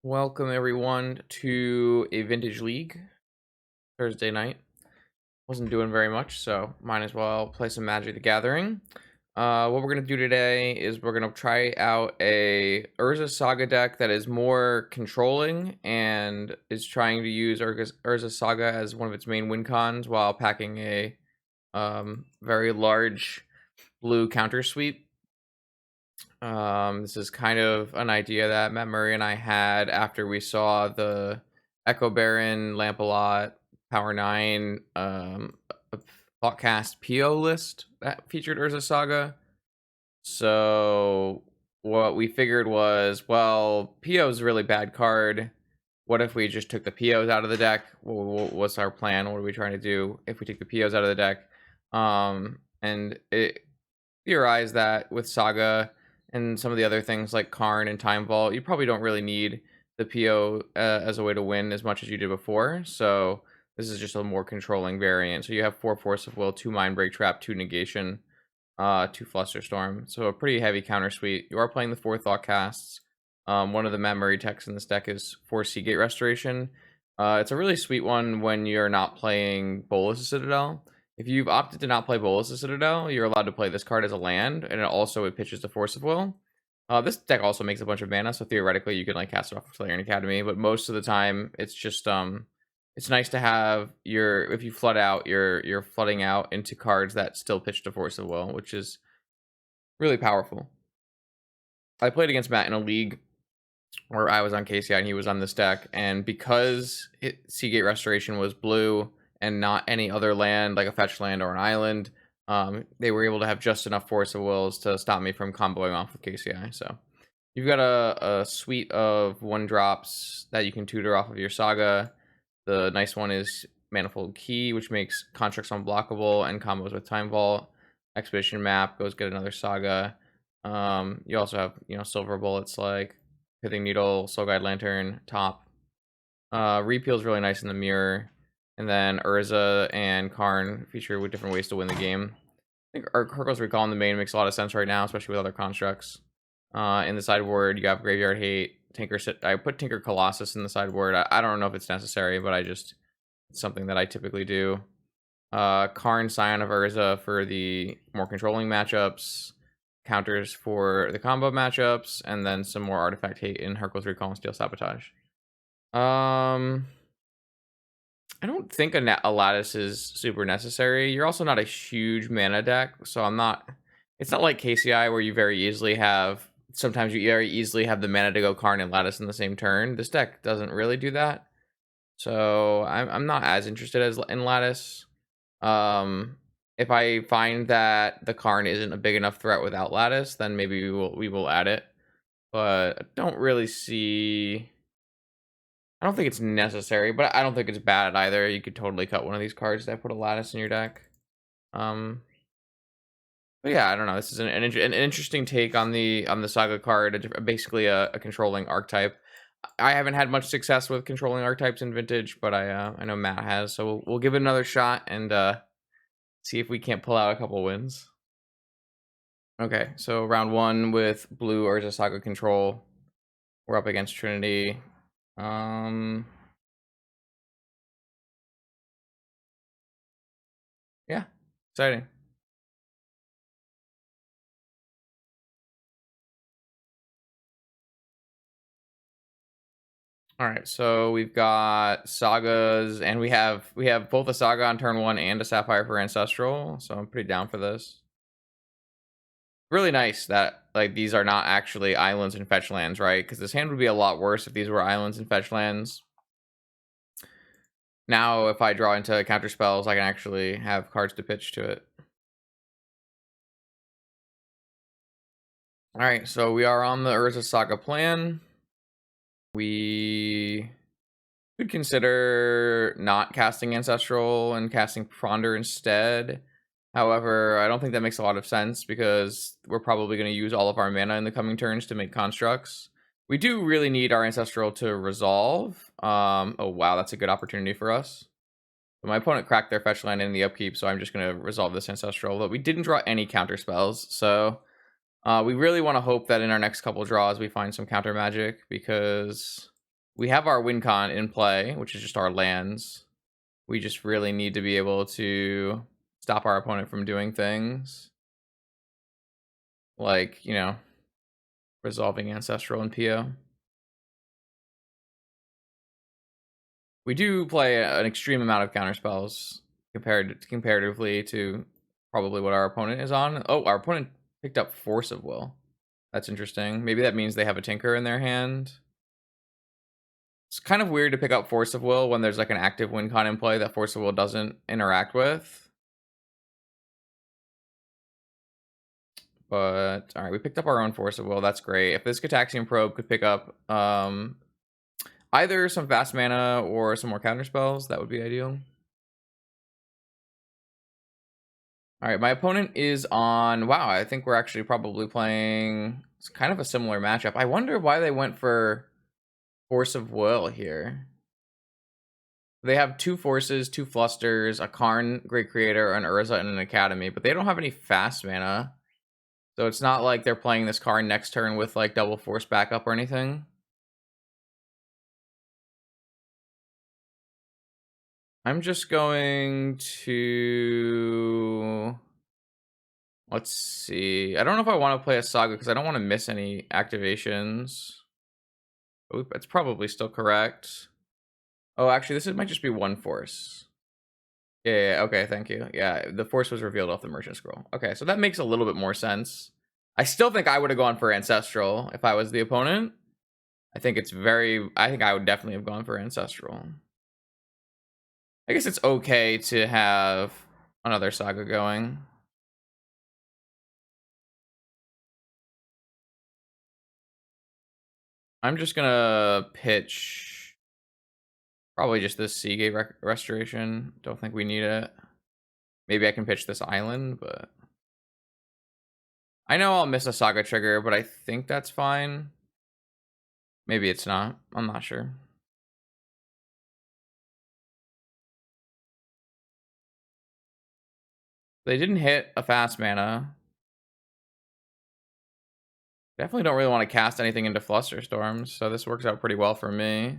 Welcome everyone to a vintage league Thursday night. Wasn't doing very much, so might as well play some Magic the Gathering. What we're gonna do today is we're gonna try out a Urza Saga deck that is more controlling and is trying to use Urza Saga as one of its main win cons while packing a very large blue counter sweep. This is kind of an idea that Matt Murray and I had after we saw the Echo Baron, Lampalot, Power 9, a podcast PO list that featured Urza Saga. So what we figured was, well, PO is a really bad card. What if we just took the POs out of the deck? What's our plan? What are we trying to do if we take the POs out of the deck? And it theorized that with Saga and some of the other things like Karn and Time Vault, you probably don't really need the PO as a way to win as much as you did before. So this is just a more controlling variant. So you have 4 Force of Will, 2 Mind Break Trap, 2 Negation, 2 Flusterstorm. So a pretty heavy counter suite. You are playing the 4 Thought Casts. One of the memory techs in this deck is 4 Seagate Restoration. It's a really sweet one when you're not playing Bolas Citadel. If you've opted to not play Bolas Citadel, you're allowed to play this card as a land, and it pitches to Force of Will. This deck also makes a bunch of mana, so theoretically you can like cast it off of Slayer and Academy, but most of the time it's just it's nice to have if you flood out, you're flooding out into cards that still pitch to Force of Will, which is really powerful. I played against Matt in a league where I was on KCI and he was on this deck, and because Seagate Restoration was blue and not any other land like a fetch land or an island, they were able to have just enough Force of Wills to stop me from comboing off with KCI. So you've got a suite of 1-drops that you can tutor off of your Saga. The nice one is Manifold Key, which makes constructs unblockable and combos with Time Vault. Expedition Map goes get another Saga. You also have silver bullets like Pithing Needle, Soul Guide Lantern, Top. Repeal's really nice in the mirror. And then Urza and Karn feature with different ways to win the game. I think Urkel's Recall in the main makes a lot of sense right now, especially with other constructs. In the sideboard, you have Graveyard Hate, I put Tinker Colossus in the sideboard. I don't know if it's necessary, but it's something that I typically do. Karn Scion of Urza for the more controlling matchups, counters for the combo matchups, and then some more Artifact Hate in Hercules Recall and Steel Sabotage. I don't think a lattice is super necessary. You're also not a huge mana deck, so it's not like KCI where you very easily have, sometimes you very easily have the mana to go Karn and lattice in the same turn. This deck doesn't really do that. So I'm not as interested in lattice. If I find that the Karn isn't a big enough threat without lattice, then maybe we will add it. But I don't really see, I don't think it's necessary, but I don't think it's bad either. You could totally cut one of these cards that put a lattice in your deck. But yeah, I don't know. This is an interesting take on the Saga card. Basically a controlling archetype. I haven't had much success with controlling archetypes in Vintage, but I know Matt has. So we'll give it another shot and see if we can't pull out a couple wins. Okay, so round 1 with blue Urza Saga control. We're up against Trinity. Yeah, exciting. All right, so we've got sagas, and we have both a saga on turn 1 and a sapphire for ancestral. So I'm pretty down for this. Really nice that like these are not actually islands and fetch lands, right? Because this hand would be a lot worse if these were islands and fetch lands. Now, if I draw into counter spells, I can actually have cards to pitch to it. All right, so we are on the Urza Saga plan. We could consider not casting Ancestral and casting Ponder instead. However, I don't think that makes a lot of sense because we're probably going to use all of our mana in the coming turns to make constructs. We do really need our Ancestral to resolve. Oh wow, that's a good opportunity for us. But my opponent cracked their fetch land in the upkeep, so I'm just going to resolve this Ancestral. But we didn't draw any counter spells, so we really want to hope that in our next couple draws we find some counter magic, because We have our win con in play, which is just our lands. We just really need to be able to stop our opponent from doing things. Like, you know, resolving Ancestral and PO. We do play an extreme amount of counterspells comparatively to probably what our opponent is on. Oh, our opponent picked up Force of Will. That's interesting. Maybe that means they have a Tinker in their hand. It's kind of weird to pick up Force of Will when there's like an active win con in play that Force of Will doesn't interact with. But all right, we picked up our own Force of Will. That's great. If this Cataxian Probe could pick up either some fast mana or some more counter spells, that would be ideal. All right, my opponent is on. Wow, I think we're actually probably playing. It's kind of a similar matchup. I wonder why they went for Force of Will here. They have 2 forces, 2 flusters, a Karn, Great Creator, an Urza, and an Academy, but they don't have any fast mana. So it's not like they're playing this Karn next turn with like double force backup or anything. I'm just going to... Let's see. I don't know if I want to play a Saga because I don't want to miss any activations. Oop, that's probably still correct. Oh, actually, might just be 1 force. Yeah, okay, thank you. Yeah, the force was revealed off the Merchant Scroll. Okay, so that makes a little bit more sense. I still think I would have gone for Ancestral if I was the opponent. I think I would definitely have gone for Ancestral. I guess it's okay to have another Saga going. I'm just gonna pitch probably just this Seagate Restoration. Don't think we need it. Maybe I can pitch this island, but I know I'll miss a Saga trigger, but I think that's fine. Maybe it's not. I'm not sure. They didn't hit a fast mana. Definitely don't really want to cast anything into Flusterstorms, so this works out pretty well for me.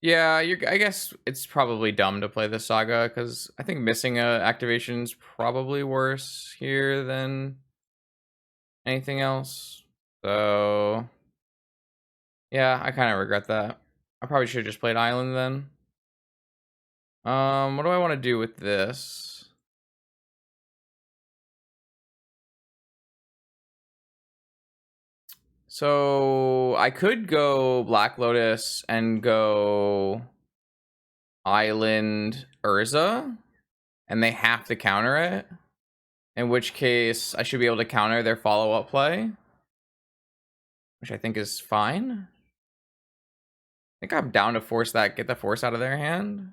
Yeah, I guess it's probably dumb to play the Saga, because I think missing a activation's probably worse here than anything else. So, yeah, I kind of regret that. I probably should have just played Island then. What do I want to do with this? So, I could go Black Lotus and go Island Urza, and they have to counter it. In which case, I should be able to counter their follow-up play, which I think is fine. I think I'm down to force that, get the force out of their hand.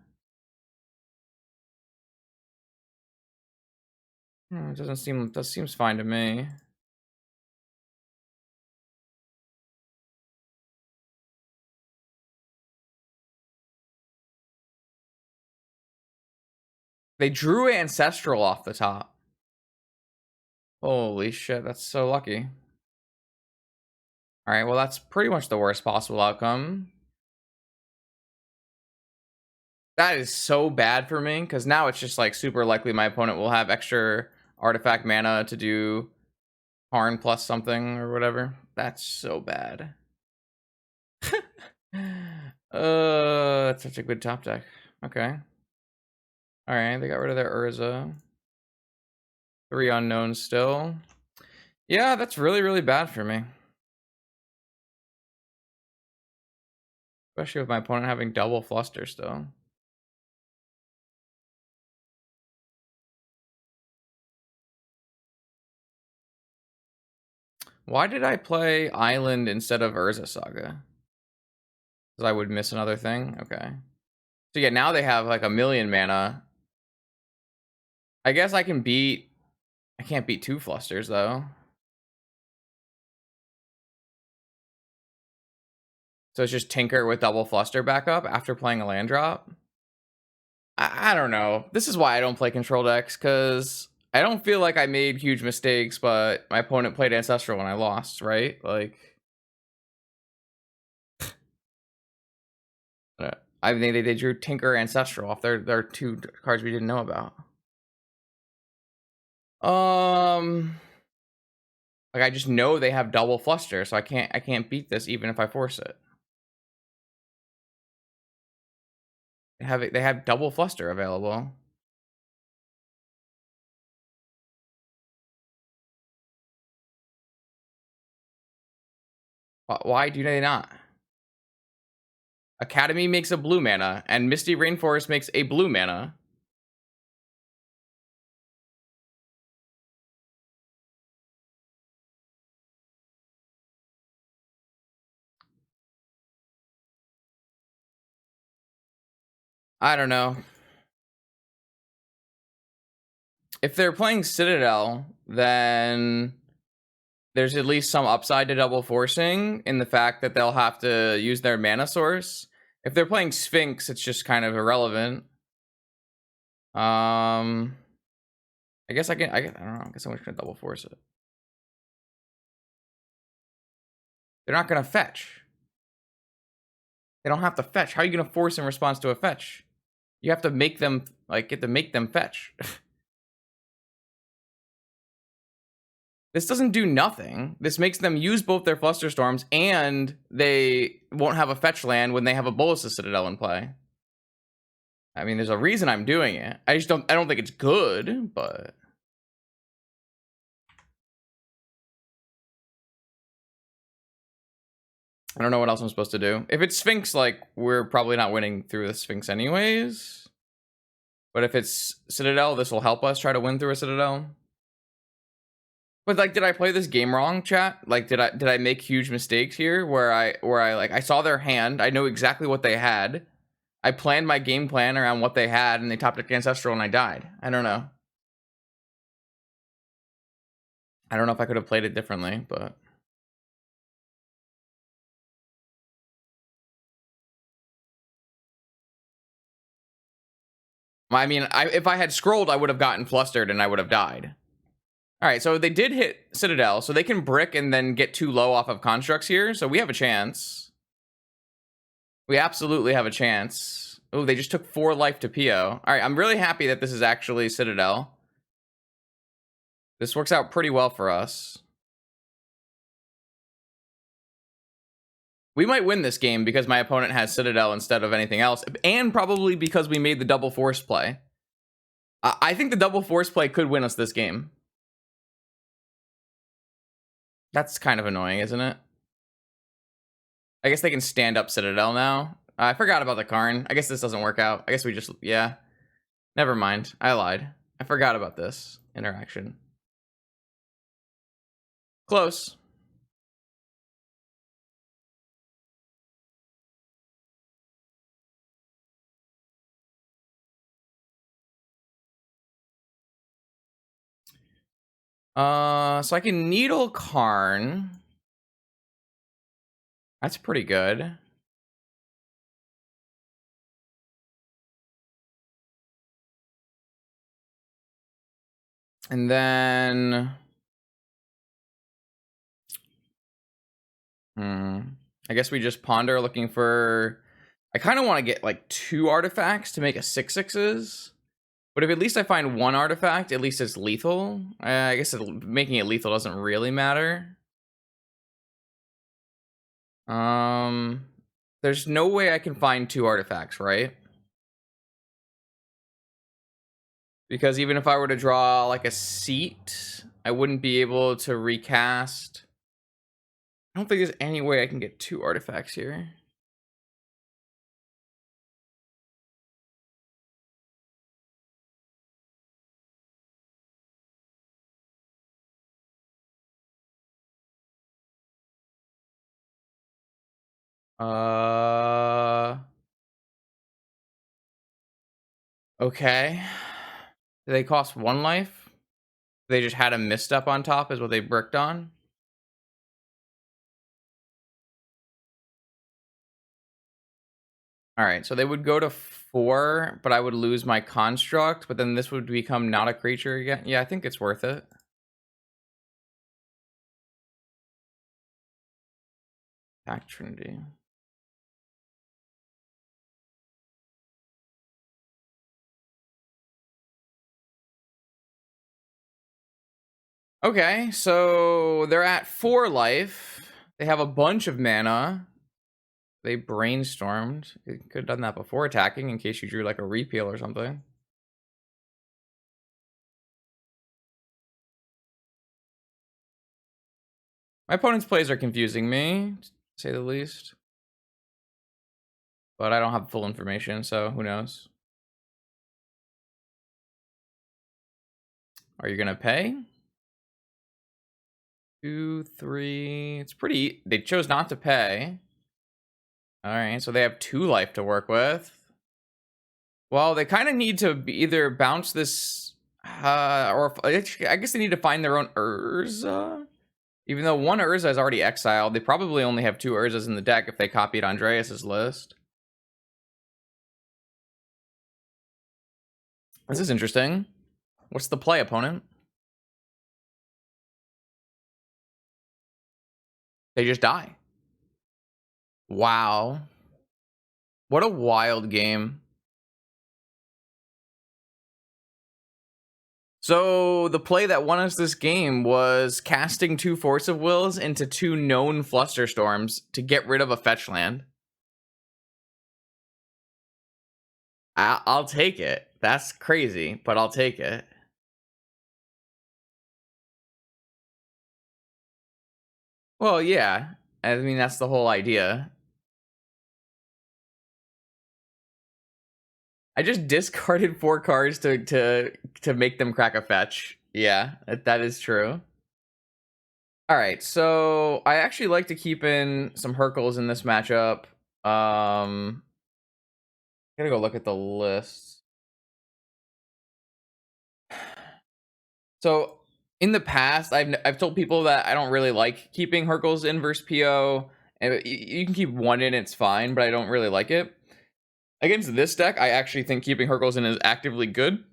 It doesn't seem, that seems fine to me. They drew Ancestral off the top. Holy shit, that's so lucky. All right, well, that's pretty much the worst possible outcome. That is so bad for me, because now it's just like super likely my opponent will have extra artifact mana to do Karn plus something or whatever. That's so bad. That's such a good top deck. Okay. All right, they got rid of their Urza. 3 unknowns still. Yeah, that's really, really bad for me. Especially with my opponent having double fluster still. Why did I play Island instead of Urza Saga? Because I would miss another thing? Okay. So yeah, now they have like 1,000,000 mana. I guess I can beat... I can't beat 2 flusters though. So it's just Tinker with double fluster backup after playing a land drop? I don't know. This is why I don't play control decks, because I don't feel like I made huge mistakes, but my opponent played Ancestral and I lost, right? Like, uh, I mean, they drew Tinker Ancestral off their two cards we didn't know about. Like I just know they have double fluster, so I can't beat this even if I force it. They have double fluster available. Why do they not? Academy makes a blue mana, and Misty Rainforest makes a blue mana. I don't know. If they're playing Citadel, then there's at least some upside to double forcing in the fact that they'll have to use their mana source. If they're playing Sphinx, it's just kind of irrelevant. I guess I don't know. I guess I'm just gonna double force it. They're not gonna fetch. They don't have to fetch. How are you gonna force in response to a fetch? You have to make them get to make them fetch. This doesn't do nothing. This makes them use both their Fluster Storms, and they won't have a fetch land when they have a Bolas's Citadel in play. I mean, there's a reason I'm doing it. I don't think it's good, but I don't know what else I'm supposed to do. If it's Sphinx, like, we're probably not winning through the Sphinx anyways. But if it's Citadel, this will help us try to win through a Citadel. But like, did I play this game wrong, chat? Like, did I make huge mistakes here where I saw their hand, I know exactly what they had. I planned my game plan around what they had, and they top decked Ancestral, and I died. I don't know. I don't know if I could have played it differently, but I mean, if I had scrolled, I would have gotten flustered and I would have died. All right, so they did hit Citadel, so they can brick and then get too low off of constructs here. So we have a chance. We absolutely have a chance. Oh, they just took 4 life to PO. All right, I'm really happy that this is actually Citadel. This works out pretty well for us. We might win this game because my opponent has Citadel instead of anything else, and probably because we made the double force play. I think the double force play could win us this game. That's kind of annoying, isn't it? I guess they can stand up Citadel now. I forgot about the Karn. I guess this doesn't work out. I guess we just, yeah. Never mind. I lied. I forgot about this interaction. Close. So I can Needle Karn. That's pretty good. And then I guess we just ponder looking for, I kind of want to get like 2 artifacts to make a 6/6s. But if at least I find 1 artifact, at least it's lethal. I guess making it lethal doesn't really matter. There's no way I can find 2 artifacts, right? Because even if I were to draw like a seat, I wouldn't be able to recast. I don't think there's any way I can get 2 artifacts here. Okay. Do they cost 1 life? They just had a misstep on top is what they bricked on. All right, so they would go to 4, but I would lose my construct, but then this would become not a creature again. Yeah, I think it's worth it. Pack Trinity. Okay, so they're at 4 life. They have a bunch of mana. They brainstormed. You could have done that before attacking in case you drew like a repeal or something. My opponent's plays are confusing me, to say the least. But I don't have full information, so who knows? Are you gonna pay? 2, 3. It's pretty. They chose not to pay. All right, so they have 2 life to work with. Well, they kind of need to either bounce this, or I guess they need to find their own Urza. Even though one Urza is already exiled, they probably only have 2 Urzas in the deck if they copied Andreas's list. This is interesting. What's the play, opponent? They just die. Wow. What a wild game. So the play that won us this game was casting 2 Force of Wills into 2 known Flusterstorms to get rid of a fetch land. I'll take it. That's crazy, but I'll take it. Well, yeah. I mean, that's the whole idea. I just discarded 4 cards to make them crack a fetch. Yeah, that is true. All right, so I actually like to keep in some Hercules in this matchup. Gotta go look at the list. So in the past, I've told people that I don't really like keeping Hercules in versus PO. And you can keep one in, it's fine, but I don't really like it. Against this deck, I actually think keeping Hercules in is actively good.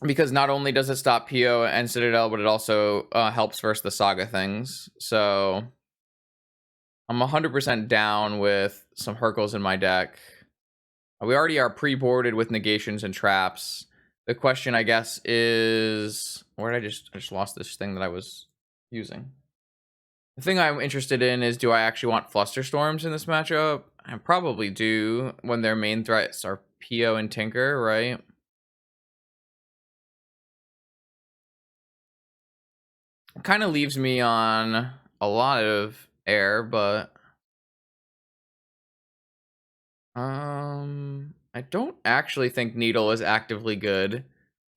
Because not only does it stop PO and Citadel, but it also helps versus the Saga things. So I'm 100% down with some Hercules in my deck. We already are pre-boarded with negations and traps. The question, I guess, is where did I just lost this thing that I was using. The thing I'm interested in is, do I actually want Flusterstorms in this matchup? I probably do when their main threats are PO and Tinker, right? Kind of leaves me on a lot of air, but I don't actually think Needle is actively good.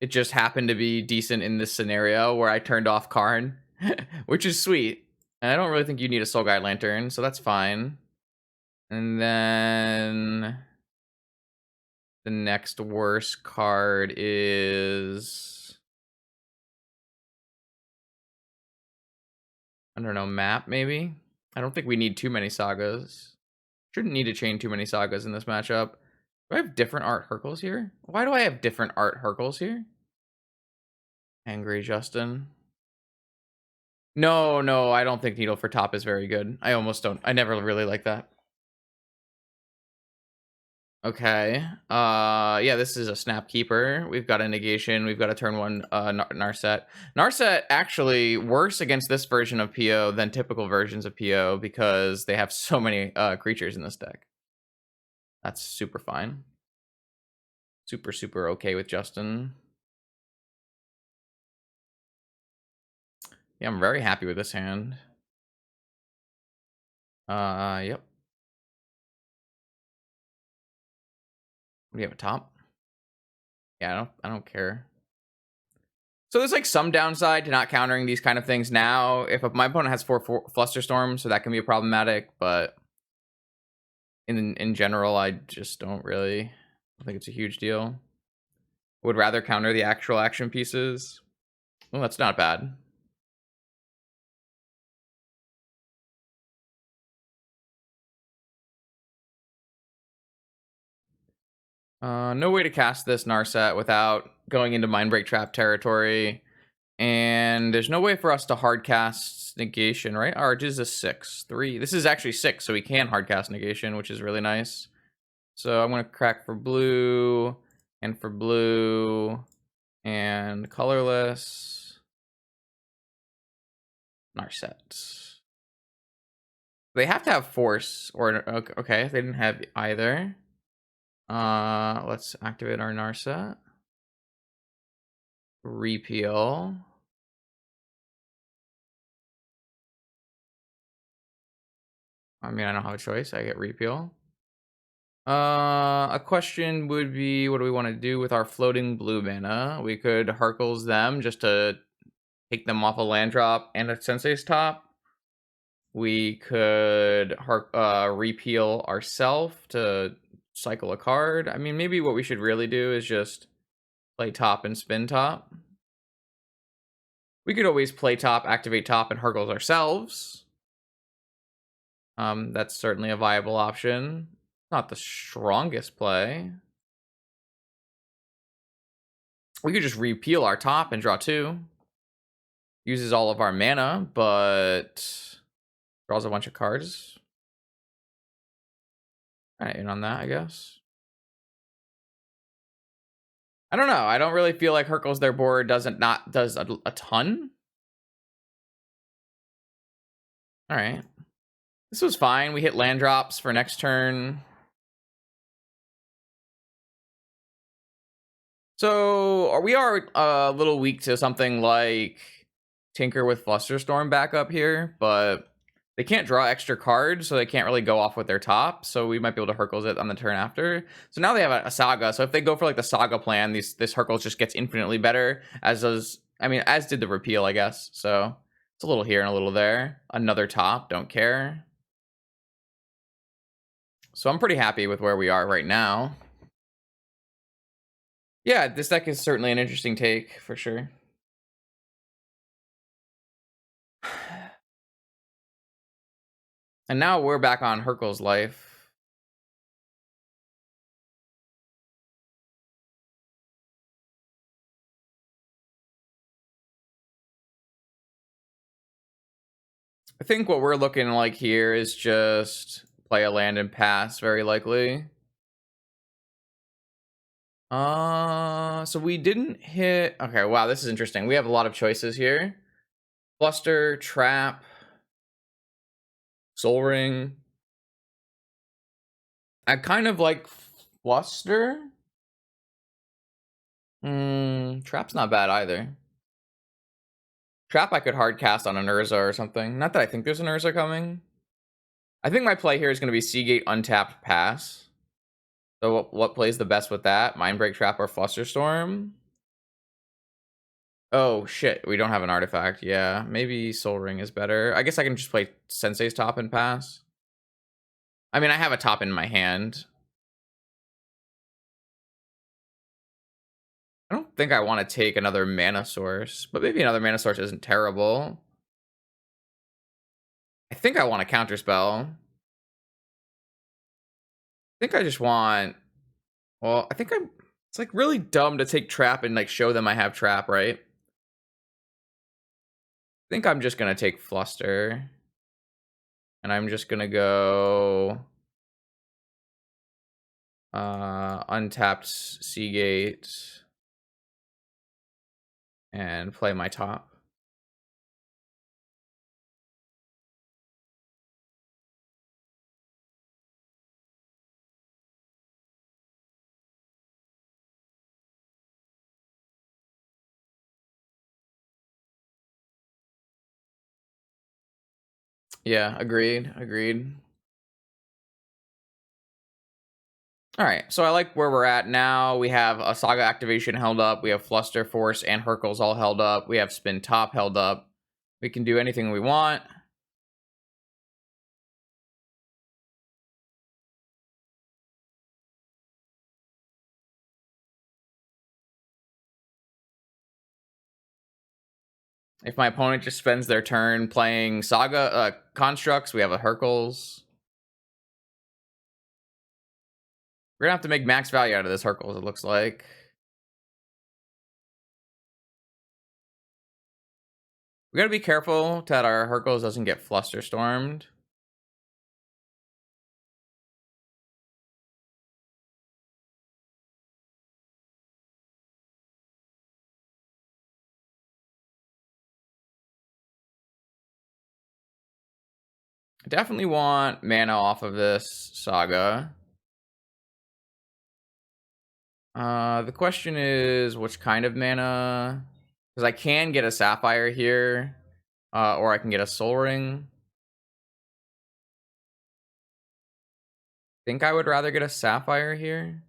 It just happened to be decent in this scenario where I turned off Karn, which is sweet. And I don't really think you need a Soul Guide Lantern, so that's fine. And then the next worst card is, I don't know, Map maybe? I don't think we need too many Sagas. Shouldn't need to chain too many Sagas in this matchup. Do I have different art Hercules here? Why do I have different art Hercules here? Angry Justin. No, I don't think Needle for top is very good. I almost don't. I never really like that. Okay. Yeah, this is a Snap Keeper. We've got a negation. We've got a turn 1 Narset. Narset actually worse against this version of PO than typical versions of PO because they have so many creatures in this deck. That's super fine. Super okay with Justin. Yeah, I'm very happy with this hand. Yep. Do you have a top? Yeah, I don't care. So there's like some downside to not countering these kind of things now. If my opponent has 4 Flusterstorms, so that can be problematic, but in general, I just don't think it's a huge deal. Would rather counter the actual action pieces. Well, that's not bad. No way to cast this Narset without going into Mindbreak Trap territory. And there's no way for us to hardcast negation, right? Ours is a 6-3. This is actually 6, so we can hardcast negation, which is really nice. So I'm gonna crack for blue and for blue and colorless. Narset. They have to have force, or okay, they didn't have either. Let's activate our Narset. Repeal. I mean, I don't have a choice. I get repeal. A question would be, what do we want to do with our floating blue mana? We could Harkles them just to take them off a land drop and a Sensei's top. We could repeal ourselves to cycle a card. I mean, maybe what we should really do is just play top and spin top. We could always play top, activate top, and Harkles ourselves. That's certainly a viable option. Not the strongest play. We could just repeal our top and draw 2. Uses all of our mana, but draws a bunch of cards. Kind of in on that, I guess. I don't know. I don't really feel like Harkles their board does a ton. All right. This was fine. We hit land drops for next turn. So we are a little weak to something like Tinker with Flusterstorm back up here, but they can't draw extra cards, so they can't really go off with their top. So we might be able to Hercules it on the turn after. So now they have a Saga. So if they go for like the Saga plan, this Hercules just gets infinitely better, as did the repeal, I guess. So it's a little here and a little there. Another top, don't care. So I'm pretty happy with where we are right now. Yeah, this deck is certainly an interesting take, for sure. And now we're back on Hercules' life. I think what we're looking like here is just play a land and pass, very likely. So we didn't hit... Okay, wow, this is interesting. We have a lot of choices here. Fluster, Trap, Soul Ring. I kind of like Fluster. Trap's not bad either. Trap I could hard cast on an Urza or something. Not that I think there's an Urza coming. I think my play here is going to be Seagate, Untapped, Pass. So what plays the best with that? Mindbreak, Trap, or Flusterstorm? Oh, shit. We don't have an artifact. Yeah, maybe Soul Ring is better. I guess I can just play Sensei's top and pass. I mean, I have a top in my hand. I don't think I want to take another mana source, but maybe another mana source isn't terrible. I think I want a counterspell. I think I just want... Well, I think it's like really dumb to take Trap and like show them I have Trap, right? I think I'm just gonna take Fluster. And I'm just gonna go untapped Seagate and play my top. Yeah, agreed. All right, so I like where we're at now. We have a Saga activation held up. We have Fluster, Force, and Hercules all held up. We have Spin Top held up. We can do anything we want. If my opponent just spends their turn playing Saga constructs, we have a Hercules. We're gonna have to make max value out of this Hercules, it looks like. We gotta be careful that our Hercules doesn't get flusterstormed. I definitely want mana off of this Saga. The question is which kind of mana? Because I can get a Sapphire here, or I can get a Soul Ring. Think I would rather get a Sapphire here.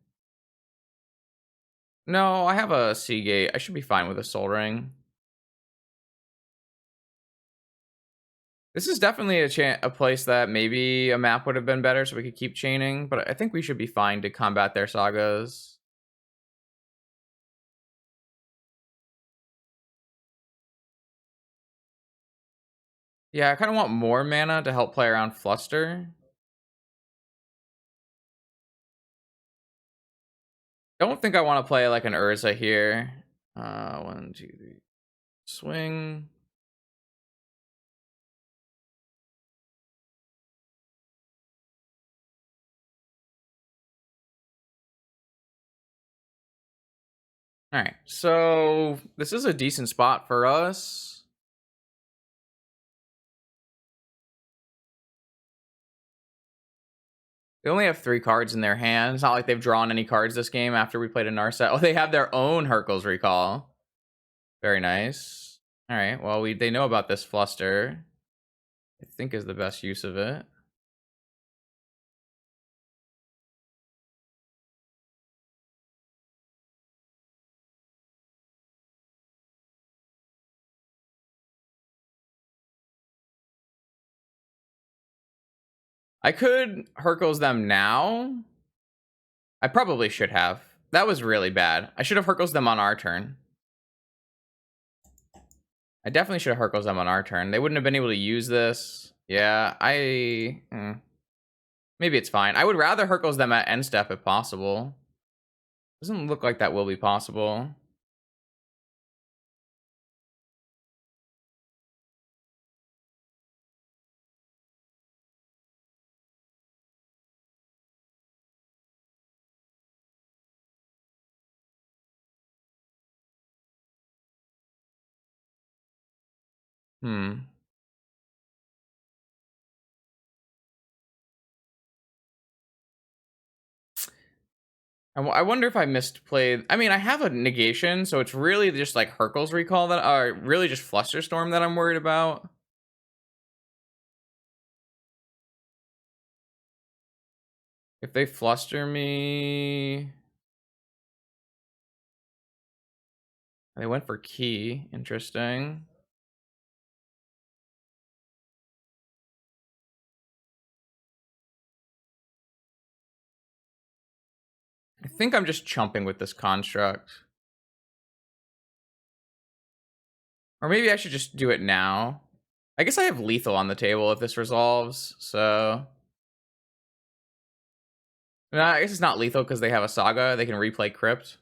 No, I have a Seagate. I should be fine with a Soul Ring. This is definitely a place that maybe a map would have been better so we could keep chaining, but I think we should be fine to combat their sagas. Yeah, I kind of want more mana to help play around Fluster. Don't think I want to play like an Urza here. 1, 2, 3. Swing. All right, so this is a decent spot for us. They only have 3 cards in their hand. It's not like they've drawn any cards this game after we played a Narset. Oh, they have their own Hercules Recall. Very nice. All right, well, they know about this Fluster. I think is the best use of it. I could Hercules them now. I probably should have. That was really bad. I should have Hercules them on our turn. I definitely should have Hercules them on our turn. They wouldn't have been able to use this. Yeah, maybe it's fine. I would rather Hercules them at end step if possible. Doesn't look like that will be possible. I wonder if I misplayed. I mean, I have a negation, so it's really just like Hercules Recall that are really just Flusterstorm that I'm worried about. If they fluster me, they went for key. Interesting. I think I'm just chumping with this construct. Or maybe I should just do it now. I guess I have lethal on the table if this resolves, so... No, I guess it's not lethal because they have a Saga. They can replay Crypt.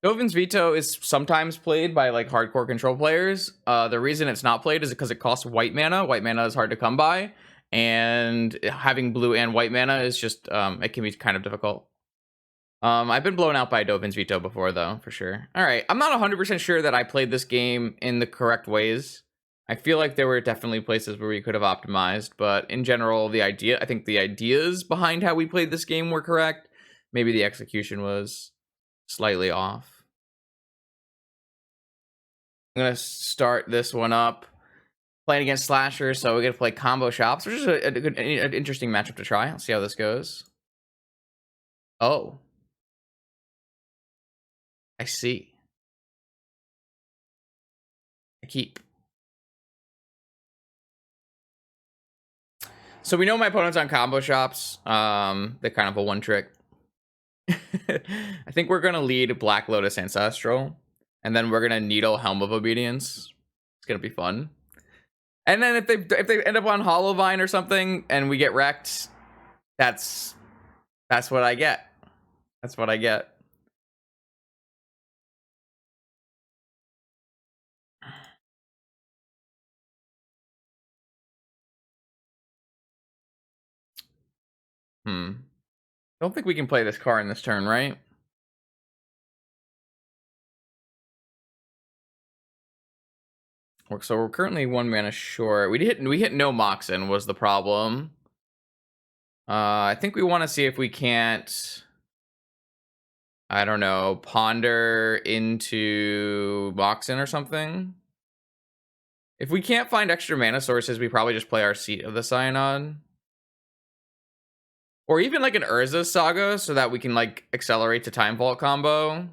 Dovin's Veto is sometimes played by like hardcore control players. The reason it's not played is because it costs white mana. White mana is hard to come by. And having blue and white mana is just, it can be kind of difficult. I've been blown out by Dovin's Veto before, though, for sure. All right, I'm not 100% sure that I played this game in the correct ways. I feel like there were definitely places where we could have optimized, but in general, I think the ideas behind how we played this game were correct. Maybe the execution was slightly off. I'm gonna start this one up. Playing against slashers, so we get to play combo shops, which is an interesting matchup to try. Let's see how this goes. Oh. I see. I keep. So we know my opponent's on combo shops. They're kind of a one trick. I think we're gonna lead Black Lotus Ancestral, and then we're gonna needle Helm of Obedience. It's gonna be fun. And then if they end up on Hollow Vine or something, and we get wrecked, that's That's what I get. That's what I get. Hmm. Don't think we can play this card in this turn, right? So we're currently 1 mana short. We hit no Moxen was the problem. I think we want to see if we can't, I don't know, ponder into Moxen or something. If we can't find extra mana sources, we probably just play our Seat of the Synod. Or even like an Urza Saga so that we can like accelerate to Time Vault combo.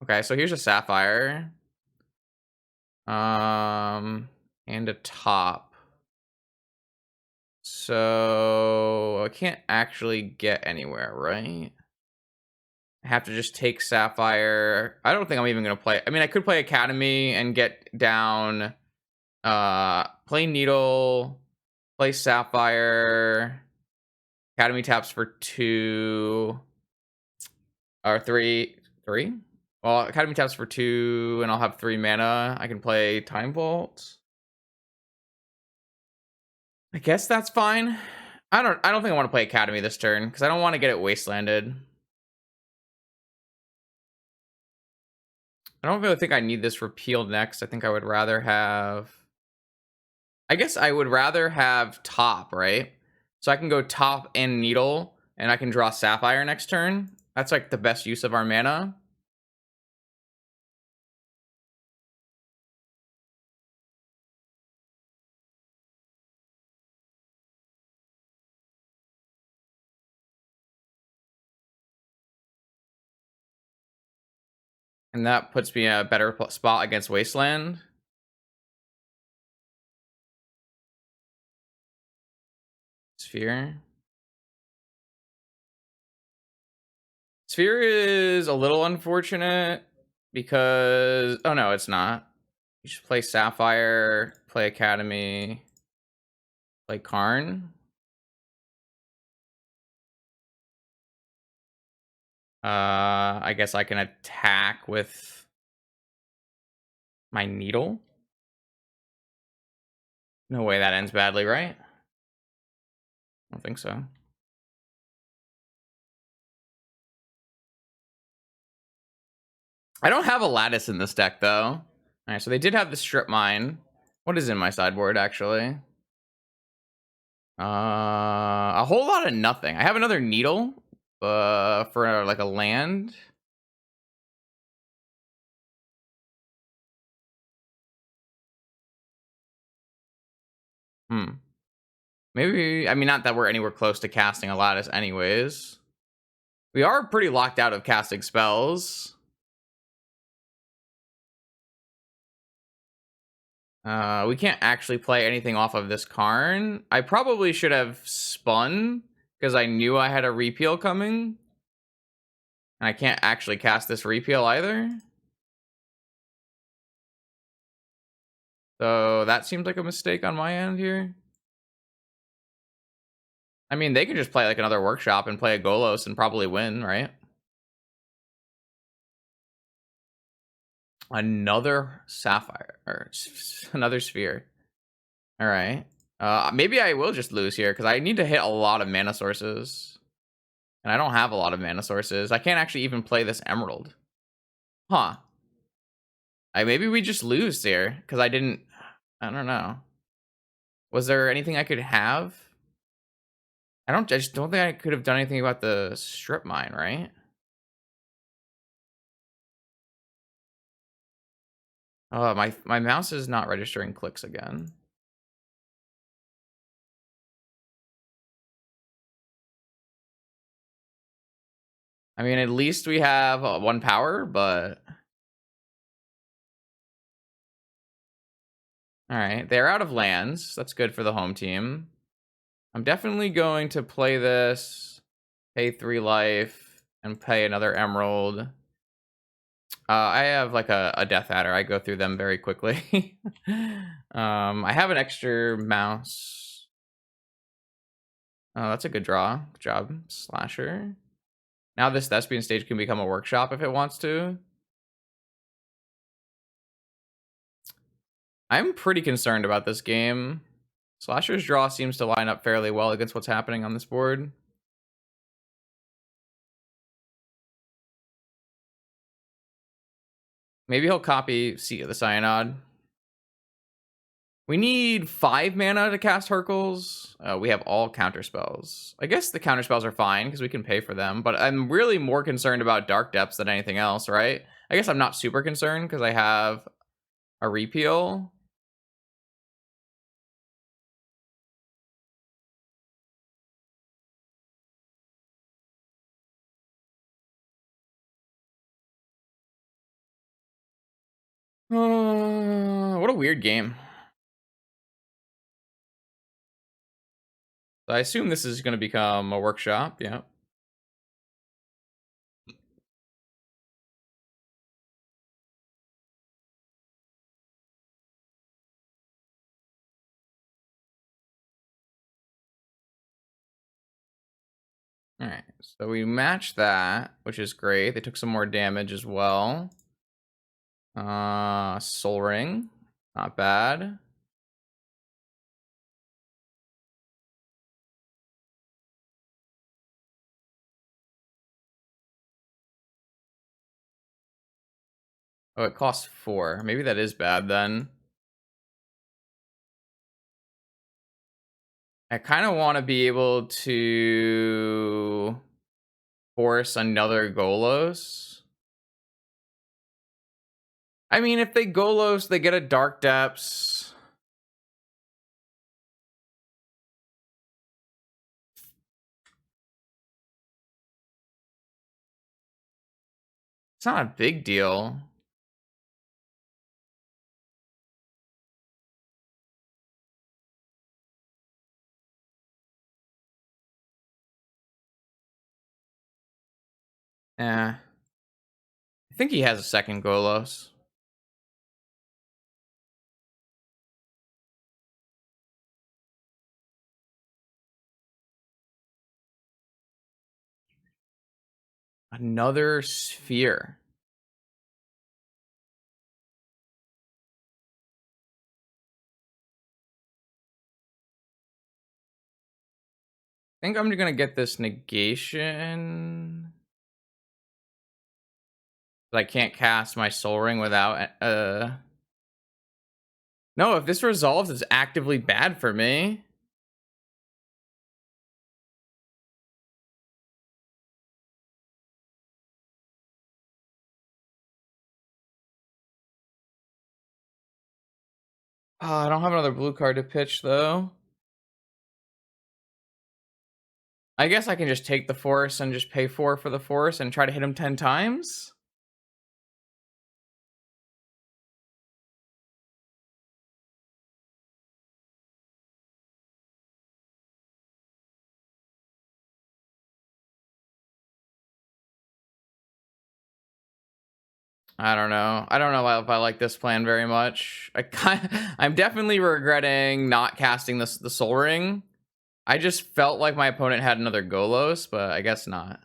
Okay, so here's a Sapphire. And a top. So I can't actually get anywhere, right? I have to just take Sapphire. I don't think I'm even gonna play. I mean, I could play Academy and get down. Play Needle, play Sapphire. Academy taps for 2 or 3. 3? Well, Academy taps for 2, and I'll have 3 mana. I can play Time Vault. I guess that's fine. I don't think I want to play Academy this turn because I don't want to get it wastelanded. I don't really think I need this repealed next. I think I would rather have, I guess I would rather have top, right? So I can go top and needle and I can draw Sapphire next turn. That's like the best use of our mana. And that puts me in a better spot against Wasteland. Sphere. Sphere is a little unfortunate because, oh no, it's not. You should play Sapphire, play Academy, play Karn. I guess I can attack with my needle. No way that ends badly, right? I don't think so. I don't have a lattice in this deck, though. All right, so they did have the strip mine. What is in my sideboard, actually? A whole lot of nothing. I have another needle for like a land. Maybe, I mean, not that we're anywhere close to casting a lattice anyways. We are pretty locked out of casting spells. We can't actually play anything off of this Karn. I probably should have spun because I knew I had a repeal coming. And I can't actually cast this repeal either. So that seems like a mistake on my end here. I mean, they can just play like another workshop and play a Golos and probably win, right? Another Sapphire or another Sphere. All right. Maybe I will just lose here because I need to hit a lot of mana sources. And I don't have a lot of mana sources. I can't actually even play this Emerald. Huh. Maybe we just lose here because I don't know. Was there anything I could have? I just don't think I could have done anything about the strip mine, right? Oh, my mouse is not registering clicks again. I mean, at least we have 1 power, but all right, they're out of lands. That's good for the home team. I'm definitely going to play this, pay 3 life, and pay another emerald. I have like a Death Adder. I go through them very quickly. I have an extra mouse. Oh, that's a good draw. Good job, Slasher. Now this Thespian stage can become a workshop if it wants to. I'm pretty concerned about this game. Slasher's draw seems to line up fairly well against what's happening on this board. Maybe he'll copy Seat of the Cyanod. We need 5 mana to cast Hercules. We have all counter spells. I guess the counter spells are fine because we can pay for them, but I'm really more concerned about Dark Depths than anything else, right? I guess I'm not super concerned because I have a repeal. What a weird game. So I assume this is going to become a workshop, yeah. Alright, so we match that, which is great. They took some more damage as well. Soul Ring. Not bad. Oh, it costs 4. Maybe that is bad then. I kind of want to be able to force another Golos. I mean, if they Golos, they get a Dark Depths. It's not a big deal. Yeah. I think he has a second Golos. Another Sphere. I think I'm gonna get this negation. But I can't cast my Soul Ring without No, if this resolves, it's actively bad for me. Oh, I don't have another blue card to pitch though. I guess I can just take the force and just pay 4 for the force and try to hit him 10 times. I don't know. I don't know if I like this plan very much. I'm definitely regretting not casting the Soul Ring. I just felt like my opponent had another Golos, but I guess not.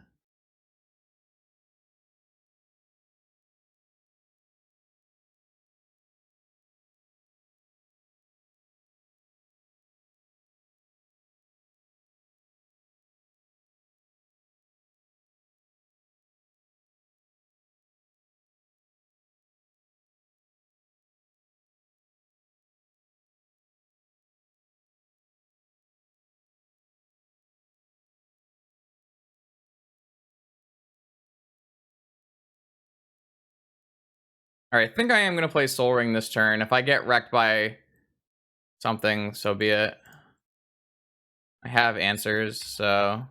All right, I think I am going to play Soul Ring this turn. If I get wrecked by something, so be it. I have answers, so...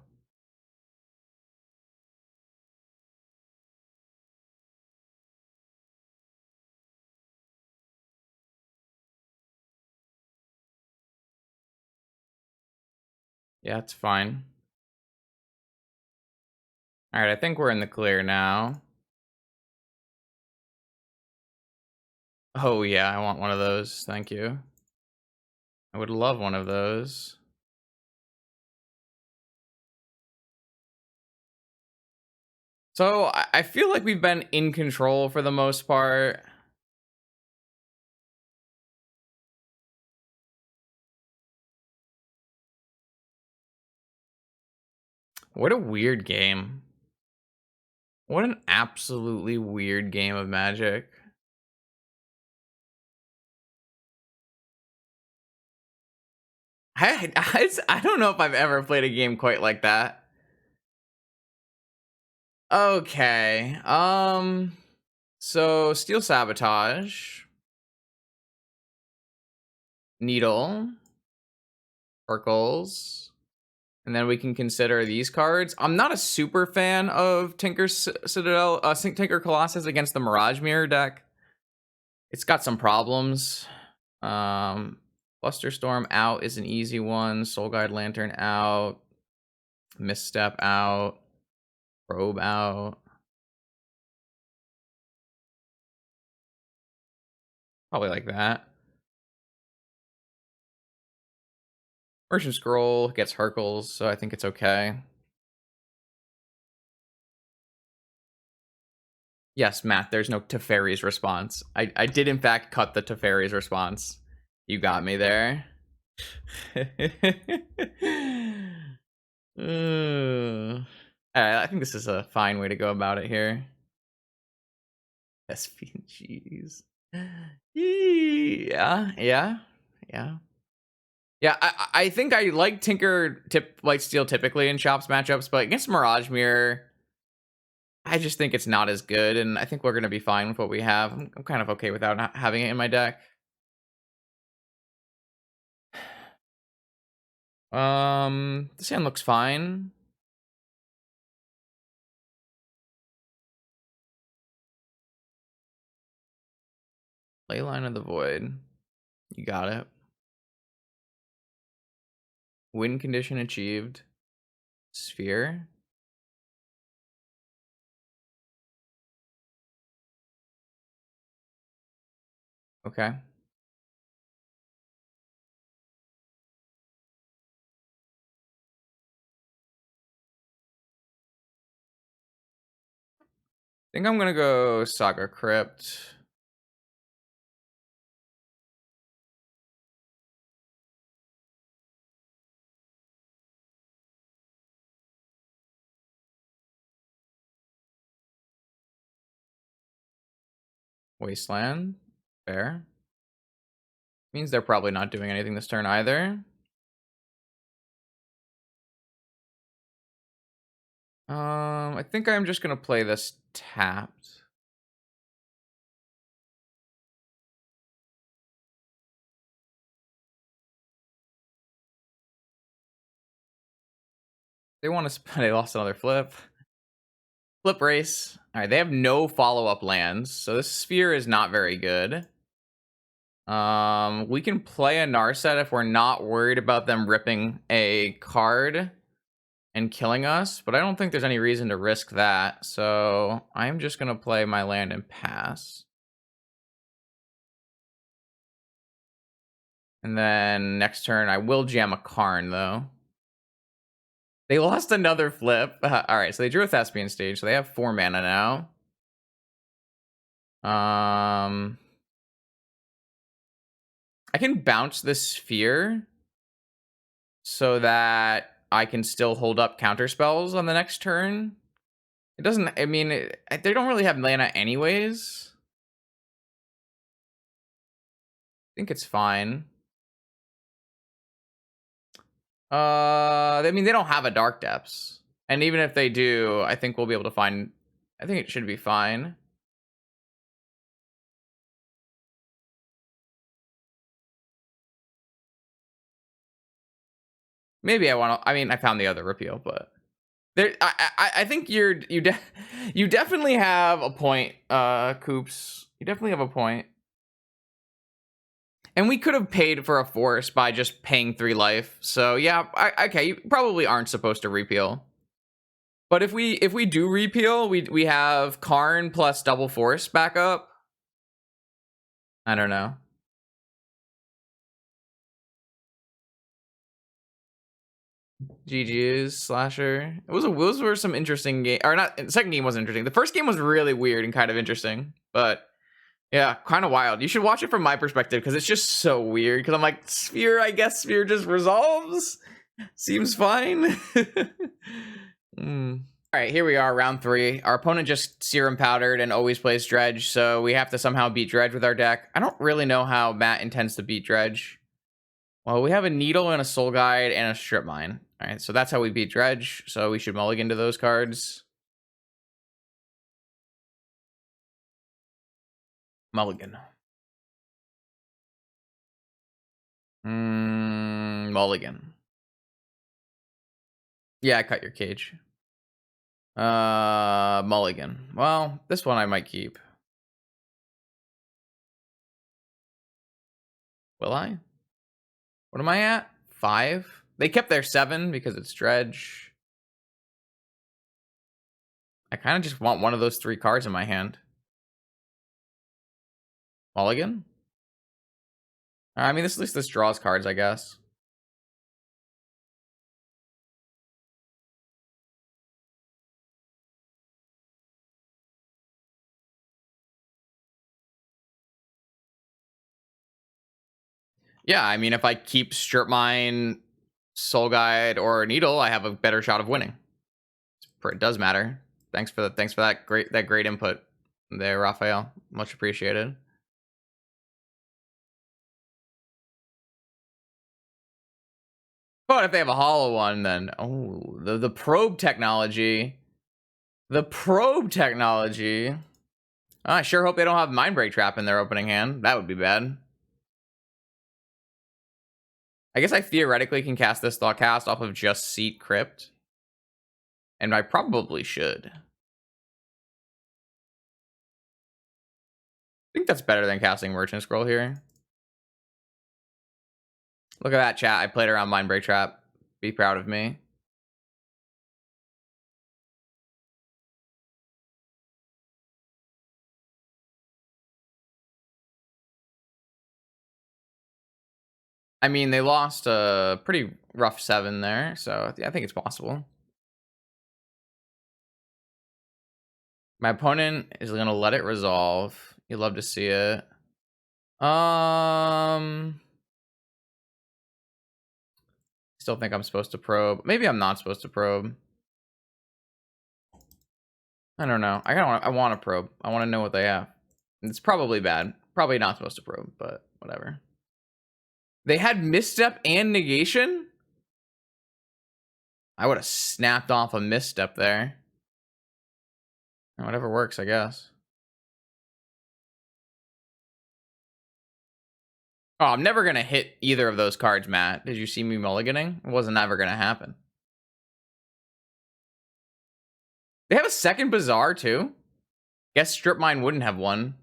yeah, it's fine. All right, I think we're in the clear now. Oh, yeah, I want one of those. Thank you. I would love one of those. So I feel like we've been in control for the most part. What a weird game. What an absolutely weird game of Magic. I don't know if I've ever played a game quite like that. Okay. So Steel Sabotage, Needle, Oracles, and then we can consider these cards. I'm not a super fan of Citadel, Tinker Colossus against the Mirage Mirror deck. It's got some problems. Flusterstorm out is an easy one. Soul Guide Lantern out. Misstep out. Probe out. Probably like that. Merchant Scroll gets Hercules, so I think it's okay. Yes, Matt, there's no Teferi's response. I did, in fact, cut the Teferi's response. You got me there. I think this is a fine way to go about it here. SP and cheese. Yeah, yeah, yeah. Yeah, I think I like like Steel typically in Shops matchups, but against Mirage Mirror, I just think it's not as good, and I think we're gonna be fine with what we have. I'm kind of okay without not having it in my deck. This hand looks fine. Leyline of the Void. You got it. Win condition achieved. Sphere. Okay. I think I'm gonna go Saga Crypt. Wasteland. Fair. Means they're probably not doing anything this turn either. I think I'm just gonna play this tapped. They want to. They lost another flip. Flip race. All right, they have no follow-up lands, so this sphere is not very good. We can play a Narset if we're not worried about them ripping a card and killing us, but I don't think there's any reason to risk that. So I'm just gonna play my land and pass. And then next turn, I will jam a Karn though. They lost another flip. All right, so they drew a Thespian Stage, so they have 4 mana now. I can bounce this sphere so that I can still hold up counter spells on the next turn. It doesn't. I mean, they don't really have mana anyways. I think it's fine. I mean, they don't have a Dark Depths, and even if they do, I think we'll be able to find. I think it should be fine. Maybe I want to. I mean, I found the other repeal, but there. I think you definitely have a point, Coops. You definitely have a point. And we could have paid for a force by just paying 3 life. So yeah, okay, you probably aren't supposed to repeal. But if we do repeal, we have Karn plus double force backup. I don't know. GG's slasher. Those were some interesting game, or not. The second game wasn't interesting. The first game was really weird and kind of interesting, but yeah, kind of wild. You should watch it from my perspective because it's just so weird. Because I'm like, Sphere, I guess Sphere just resolves. Seems fine. All right, here we are, round 3. Our opponent just serum powdered and always plays Dredge, so we have to somehow beat Dredge with our deck. I don't really know how Matt intends to beat Dredge. Well, we have a Needle and a Soul Guide and a Strip Mine. All right, so that's how we beat Dredge, so we should mulligan to those cards. Mulligan. Mulligan. Yeah, I cut your cage. Mulligan. Well, this one I might keep. Will I? What am I at? 5? They kept their 7 because it's Dredge. I kind of just want one of those 3 cards in my hand. Mulligan? I mean, at least this draws cards, I guess. Yeah, I mean, if I keep Strip Mine, Soul Guide, or Needle, I have a better shot of winning. It does matter. Thanks for that great input there, Raphael. Much appreciated. But if they have a hollow one, then the probe technology. The probe technology. I sure hope they don't have Mindbreak Trap in their opening hand. That would be bad. I guess I theoretically can cast this Thoughtcast off of just Seat Crypt. And I probably should. I think that's better than casting Merchant Scroll here. Look at that, chat. I played around Mindbreak Trap. Be proud of me. I mean, they lost a pretty rough 7 there, so I think it's possible. My opponent is going to let it resolve. You'd love to see it. Still think I'm supposed to probe. Maybe I'm not supposed to probe. I don't know. I want to probe. I want to know what they have. It's probably bad. Probably not supposed to probe, but whatever. They had Misstep and Negation? I would have snapped off a Misstep there. Whatever works, I guess. Oh, I'm never going to hit either of those cards, Matt. Did you see me mulliganing? It wasn't ever going to happen. They have a second Bazaar, too? Guess Strip Mine wouldn't have one.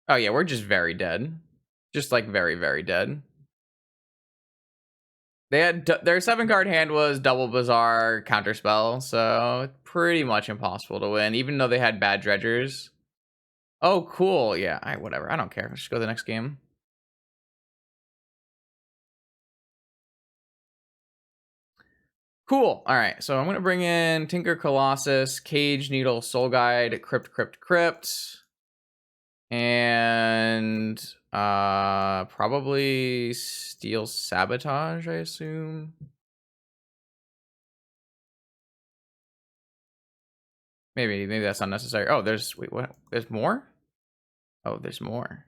Oh, yeah, we're just very dead. Just, like, very, very dead. They had their 7-card hand was double Bazaar counterspell, so pretty much impossible to win, even though they had bad dredgers. Oh, cool. Yeah, whatever. I don't care. Let's just go to the next game. Cool. All right, so I'm going to bring in Tinker Colossus, Cage, Needle, Soul Guide, Crypt, and probably Steel Sabotage, I assume. Maybe that's unnecessary. Oh, wait, what? There's more? Oh, there's more.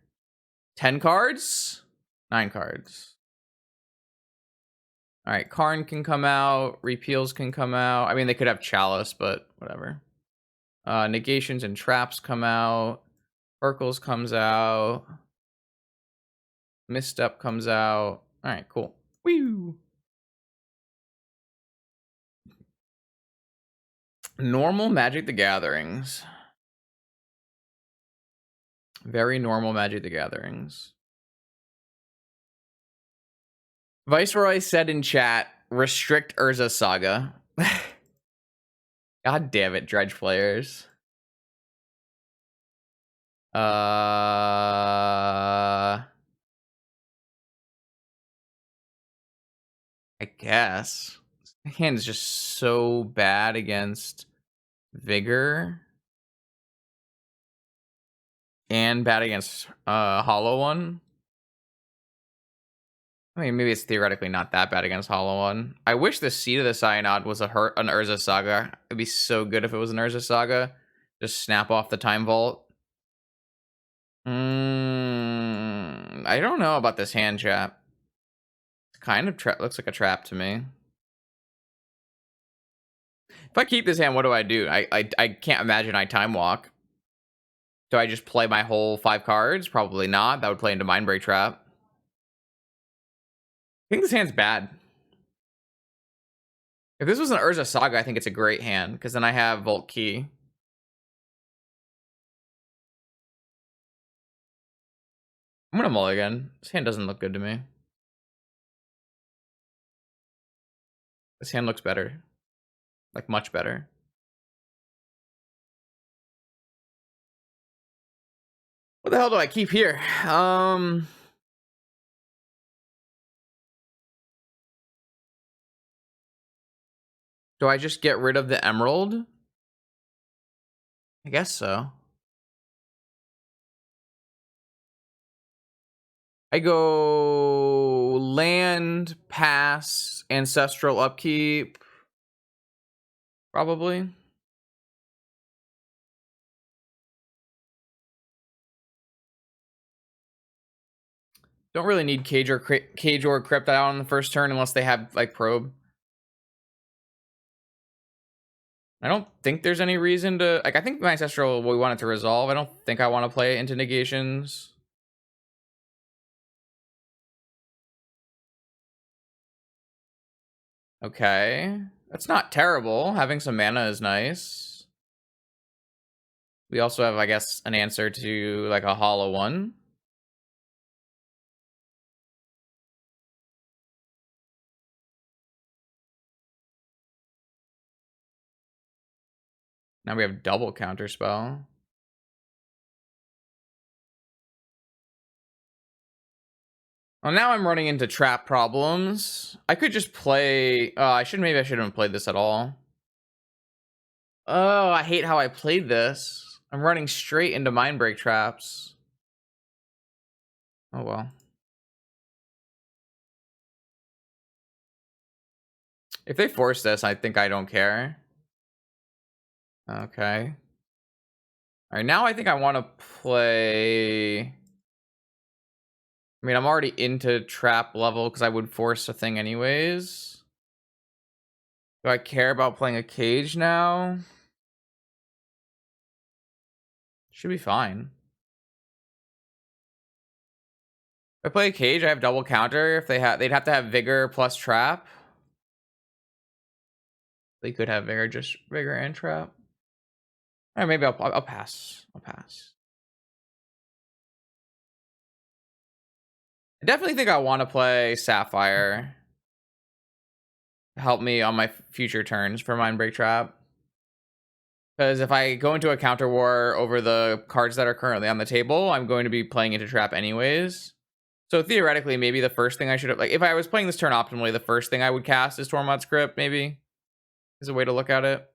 10 cards? 9 cards. All right, Karn can come out. Repeals can come out. I mean, they could have Chalice, but whatever. Negations and Traps come out. Urkels comes out. Misstep comes out. All right, cool. Woo! Normal Magic the Gatherings. Very normal Magic the Gatherings. Viceroy said in chat, restrict Urza Saga. God damn it, Dredge players. I guess. My hand is just so bad against Vigor and bad against Hollow One. I mean, maybe it's theoretically not that bad against Hollow One. I wish the Seed of the Cyanod was an Urza Saga. It'd be so good if it was an Urza Saga. Just snap off the Time Vault. I don't know about this hand trap. Kind of looks like a trap to me. If I keep this hand, what do I do? I can't imagine I Time Walk. Do I just play my whole 5 cards? Probably not. That would play into Mindbreak Trap. I think this hand's bad. If this was an Urza Saga, I think it's a great hand, because then I have Volt Key. I'm gonna mulligan. This hand doesn't look good to me. This hand looks better. Like, much better. What the hell do I keep here? Do I just get rid of the Emerald? I guess so. I go land, pass, ancestral upkeep. Probably. Don't really need Cage or Crypt out on the first turn unless they have like Probe. I don't think there's any reason to like. I think my ancestral we wanted to resolve. I don't think I want to play into negations. Okay, that's not terrible. Having some mana is nice. We also have, I guess, an answer to like a Hollow One. Now we have double counterspell. Well, now I'm running into trap problems. I could just play. Maybe I shouldn't have played this at all. Oh, I hate how I played this. I'm running straight into Mindbreak traps. Oh well. If they force this, I think I don't care. Okay. All right, now I think I want to play. I mean, I'm already into trap level because I would force a thing anyways. Do I care about playing a cage now? Should be fine. If I play a cage, I have double counter. If they'd have to have vigor plus trap. They could have vigor, just vigor and trap. Or maybe I'll pass. I'll pass. I definitely think I want to play Sapphire. Help me on my future turns for Mindbreak Trap. Because if I go into a counter war over the cards that are currently on the table, I'm going to be playing into trap anyways. So theoretically, maybe the first thing I should have, like, if I was playing this turn optimally, the first thing I would cast is Tormod's Crypt, maybe, is a way to look at it.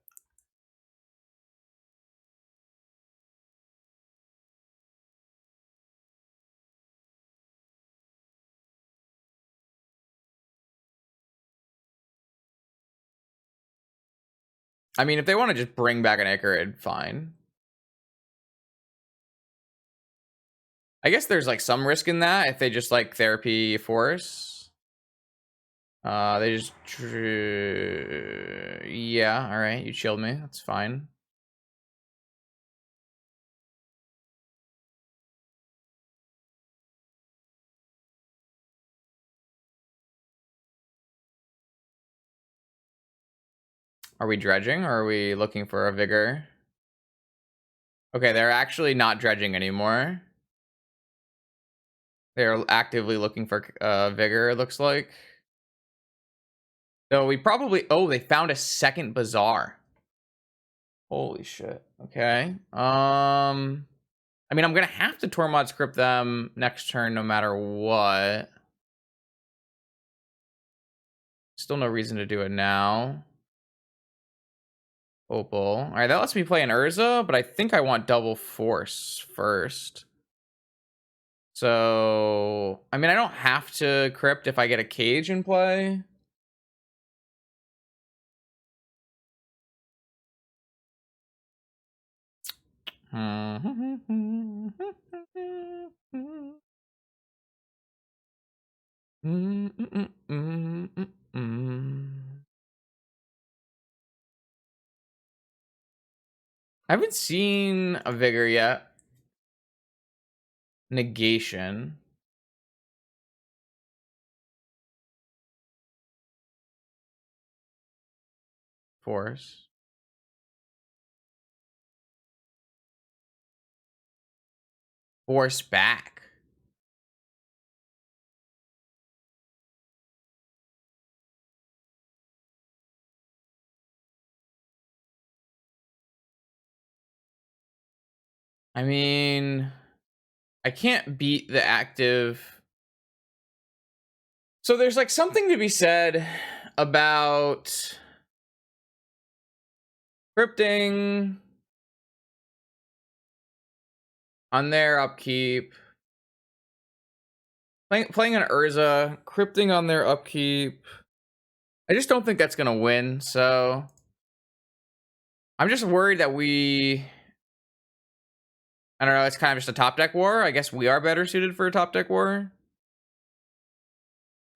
I mean, if they want to just bring back an Icarid, fine. I guess there's like some risk in that if they just like therapy force. They just yeah, all right, you chilled me. That's fine. Are we dredging or are we looking for a vigor? Okay, they're actually not dredging anymore. They're actively looking for vigor, it looks like. So we probably... Oh, they found a second bazaar. Holy shit. Okay. I mean, I'm gonna have to Tormod script them next turn no matter what. Still no reason to do it now. Opal. Alright, that lets me play an Urza, but I think I want double force first. So, I mean, I don't have to crypt if I get a cage in play. I haven't seen a vigor yet. Negation. Force. Force back. I mean, I can't beat the active. So there's like something to be said about crypting on their upkeep. Playing an Urza, crypting on their upkeep. I just don't think that's gonna win, so I'm just worried that I don't know, it's kind of just a top deck war. I guess we are better suited for a top deck war.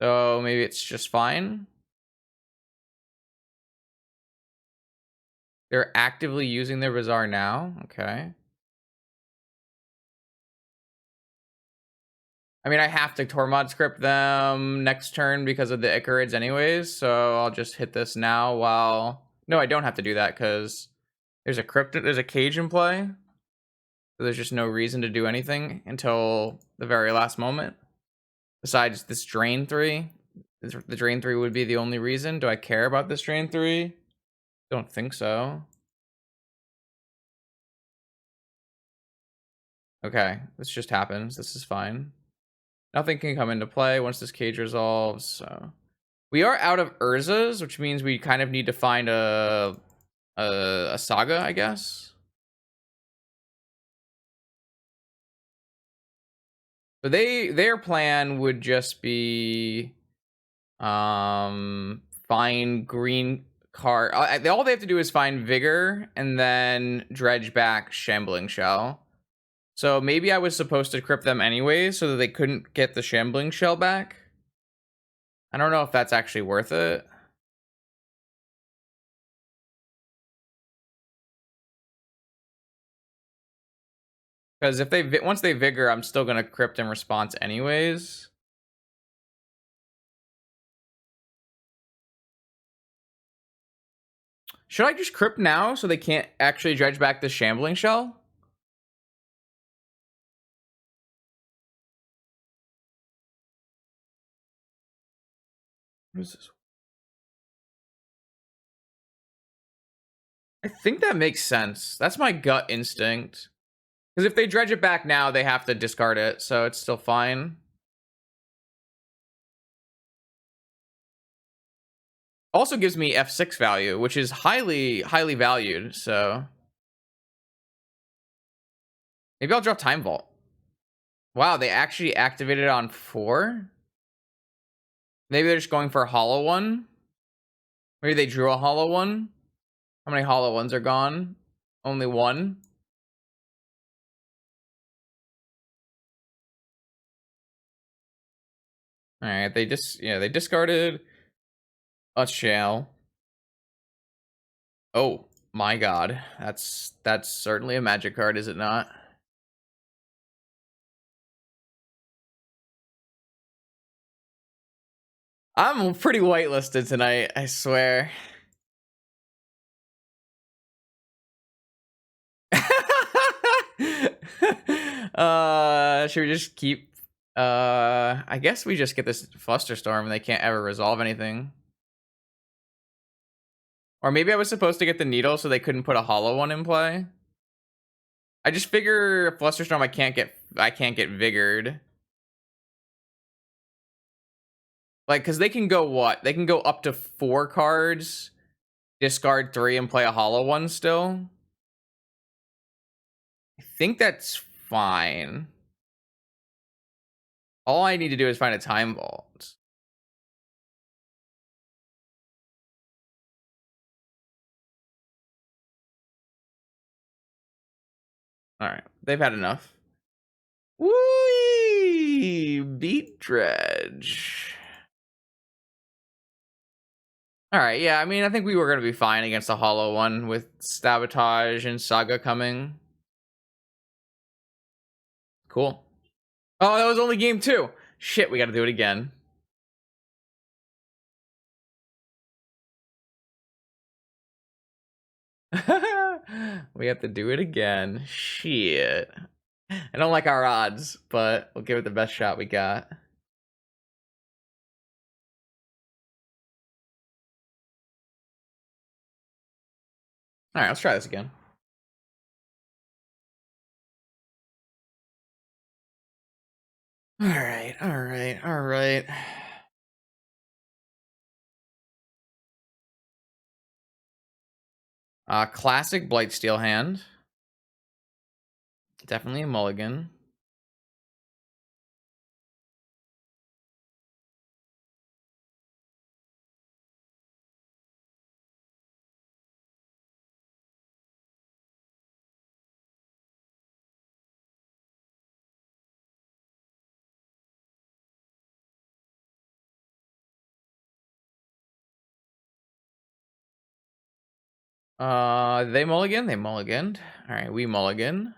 So maybe it's just fine. They're actively using their Bazaar now. Okay. I mean, I have to Tormod script them next turn because of the Icarids anyways, so I'll just hit this now while... No, I don't have to do that because there's a cage in play. So there's just no reason to do anything until the very last moment. Besides this Drain 3. The Drain 3 would be the only reason. Do I care about this Drain 3? Don't think so. Okay, this just happens. This is fine. Nothing can come into play once this cage resolves, so... We are out of Urzas, which means we kind of need to find a saga, I guess. But their plan would just be find green card. All they have to do is find vigor and then dredge back shambling shell. So maybe I was supposed to crypt them anyway so that they couldn't get the shambling shell back. I don't know if that's actually worth it. Because if once they vigor, I'm still gonna crypt in response anyways. Should I just crypt now so they can't actually dredge back the shambling shell? What is this? I think that makes sense. That's my gut instinct. Because if they dredge it back now, they have to discard it, so it's still fine. Also gives me F6 value, which is highly valued, so... Maybe I'll draw Time Vault. Wow, they actually activated it on 4? Maybe they're just going for a hollow one? Maybe they drew a hollow one? How many hollow ones are gone? Only one? Alright, they discarded a shell. Oh my god. That's certainly a magic card, is it not? I'm pretty whitelisted tonight, I swear. Should we just keep I guess we just get this Flusterstorm and they can't ever resolve anything. Or maybe I was supposed to get the needle so they couldn't put a hollow one in play. I just figure Flusterstorm I can't get Vigored. Like, cause they can go what? They can go up to 4 cards, discard 3 and play a hollow one still. I think that's fine. All I need to do is find a Time Vault. Alright, they've had enough. Woo! Beat Dredge. Alright, yeah, I mean, I think we were going to be fine against the hollow one with Sabotage and Saga coming. Cool. Oh, that was only game 2. Shit, we got to do it again. We have to do it again. Shit. I don't like our odds, but we'll give it the best shot we got. Alright, let's try this again. Alright, alright, alright. Classic Blightsteel hand. Definitely a mulligan. They mulligan? They mulliganed. Alright, we mulligan.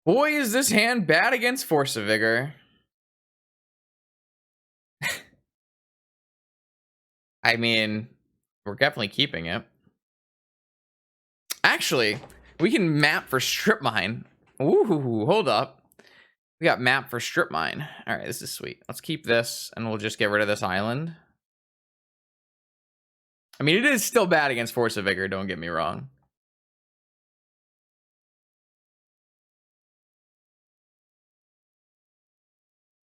Boy, is this hand bad against Force of Vigor. I mean, we're definitely keeping it. Actually, we can map for Strip Mine. Ooh, hold up. We got map for Strip Mine. Alright, this is sweet. Let's keep this, and we'll just get rid of this island. I mean, it is still bad against Force of Vigor, don't get me wrong.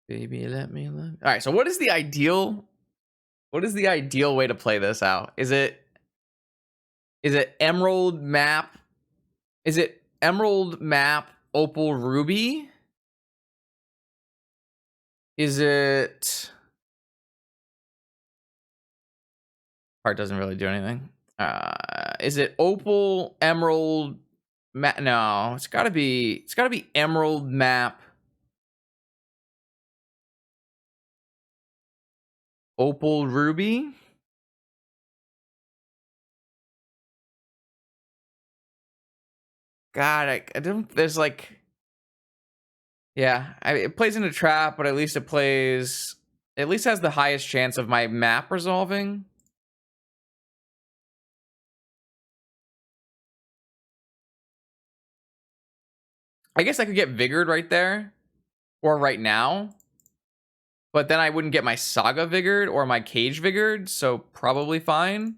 Baby, let me look. Alright, so what is the ideal way to play this out? Is it Emerald Map? Is it Emerald Map Opal Ruby? Is it... Part doesn't really do anything. Is it Opal Emerald Map? No, it's gotta be Emerald Map Opal Ruby. God, I don't. There's like, yeah, it plays into trap, but at least it plays. At least has the highest chance of my map resolving. I guess I could get Vigored right there, or right now, but then I wouldn't get my Saga Vigored or my Cage Vigored, so probably fine.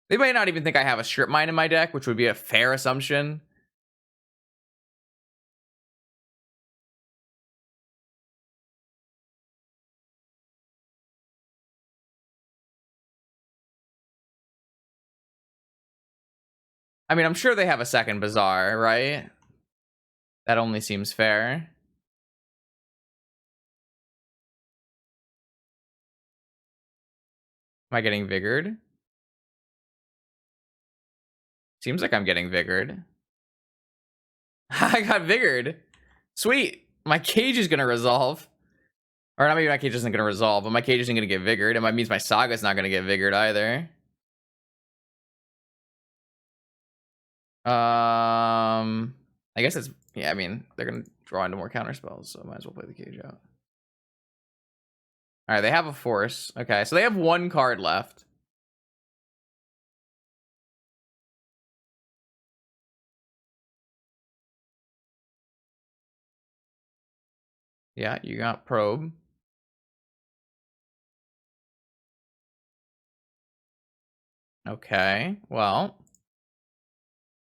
They might not even think I have a Strip Mine in my deck, which would be a fair assumption. I mean, I'm sure they have a second Bazaar, right? That only seems fair. Am I getting Vigored? Seems like I'm getting Vigored. I got Vigored. Sweet. My Cage is going to resolve. Or not, maybe my Cage isn't going to resolve, but my Cage isn't going to get Vigored. And that means my Saga's not going to get Vigored either. I guess it's... Yeah, I mean, they're going to draw into more counter spells, so I might as well play the Cage out. Alright, they have a Force. Okay, so they have 1 card left. Yeah, you got Probe. Okay, well,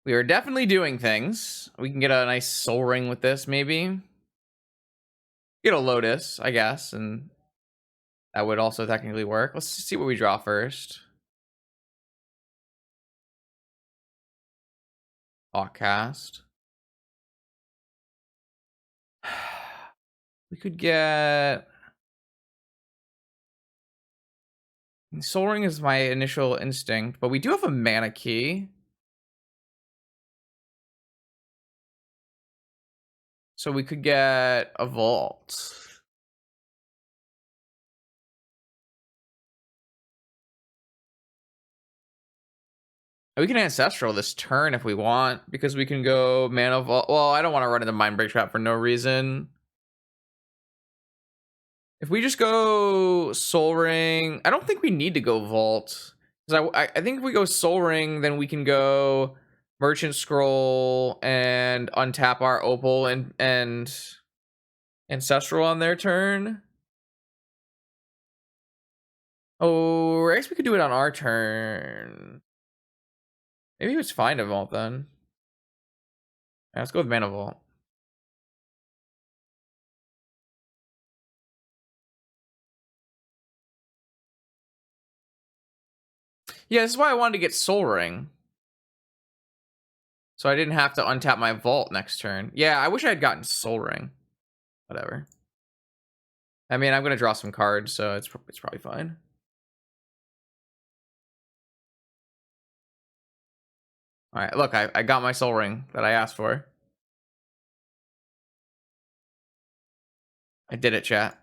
we are definitely doing things. We can get a nice soul ring with this, maybe. Get a Lotus, I guess, and that would also technically work. Let's see what we draw first. Cast. We could get Soul Ring is my initial instinct, but we do have a mana key. So we could get a vault. We can ancestral this turn if we want, because we can go mana vault. Well, I don't want to run into mind break trap for no reason. If we just go soul ring, I don't think we need to go vault. Because I think if we go soul ring, then we can go merchant scroll and untap our opal and ancestral on their turn. Oh, I guess we could do it on our turn. Maybe it's fine to vault then. Yeah, let's go with mana vault. Yeah, this is why I wanted to get soul ring. So I didn't have to untap my vault next turn. Yeah, I wish I had gotten soul ring. Whatever. I mean, I'm gonna draw some cards, so it's probably fine. All right, look, I got my soul ring that I asked for. I did it, chat.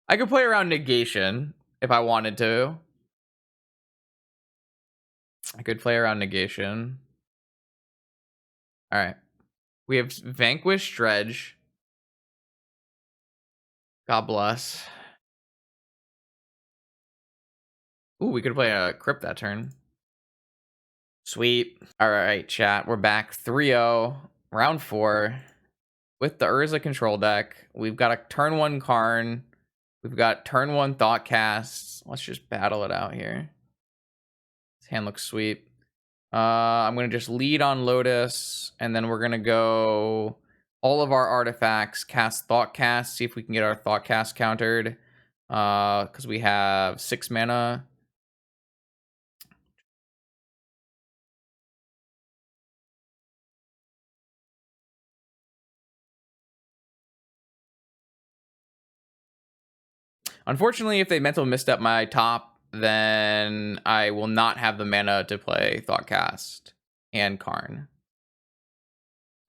I could play around negation if I wanted to. I could play around negation. All right. We have Vanquish Dredge. God bless. Ooh, we could play a Crypt that turn. Sweet. All right, chat. We're back 3-0, round 4, with the Urza control deck. We've got a turn 1 Karn. We've got turn 1 Thought Casts. Let's just battle it out here. This hand looks sweet. I'm going to just lead on Lotus, and then we're going to go all of our artifacts, cast Thought Cast, see if we can get our Thought Cast countered. Because we have 6 mana. Unfortunately, if they mental misstep my top, then I will not have the mana to play Thoughtcast and Karn.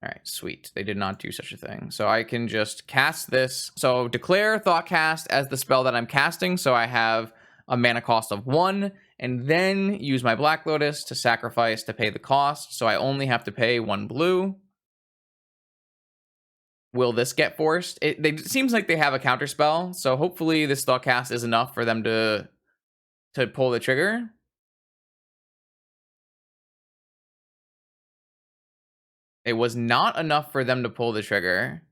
All right, sweet. They did not do such a thing. So I can just cast this. So declare Thoughtcast as the spell that I'm casting. So I have a mana cost of 1, and then use my Black Lotus to sacrifice to pay the cost. So I only have to pay 1 blue. Will this get forced? It seems like they have a counter spell, so hopefully this Thoughtcast is enough for them to pull the trigger. It was not enough for them to pull the trigger.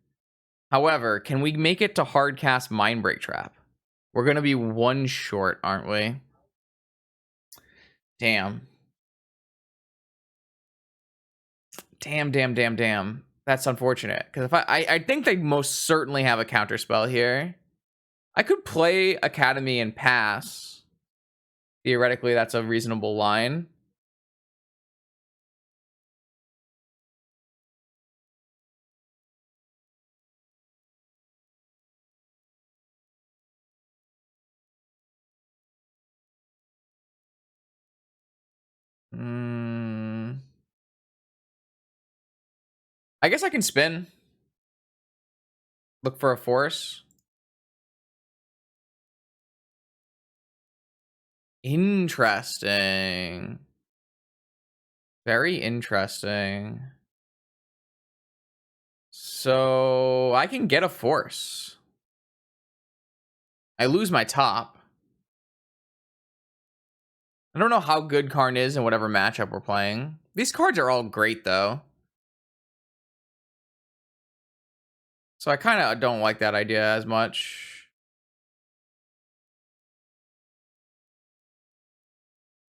However, can we make it to hard cast Mindbreak Trap? We're going to be 1 short, aren't we? Damn. Damn. That's unfortunate. Because if I think they most certainly have a counter spell here. I could play Academy and pass. Theoretically, that's a reasonable line. I guess I can spin. Look for a force. Interesting. Very interesting. So I can get a force. I lose my top. I don't know how good Karn is in whatever matchup we're playing. These cards are all great, though. So I kind of don't like that idea as much.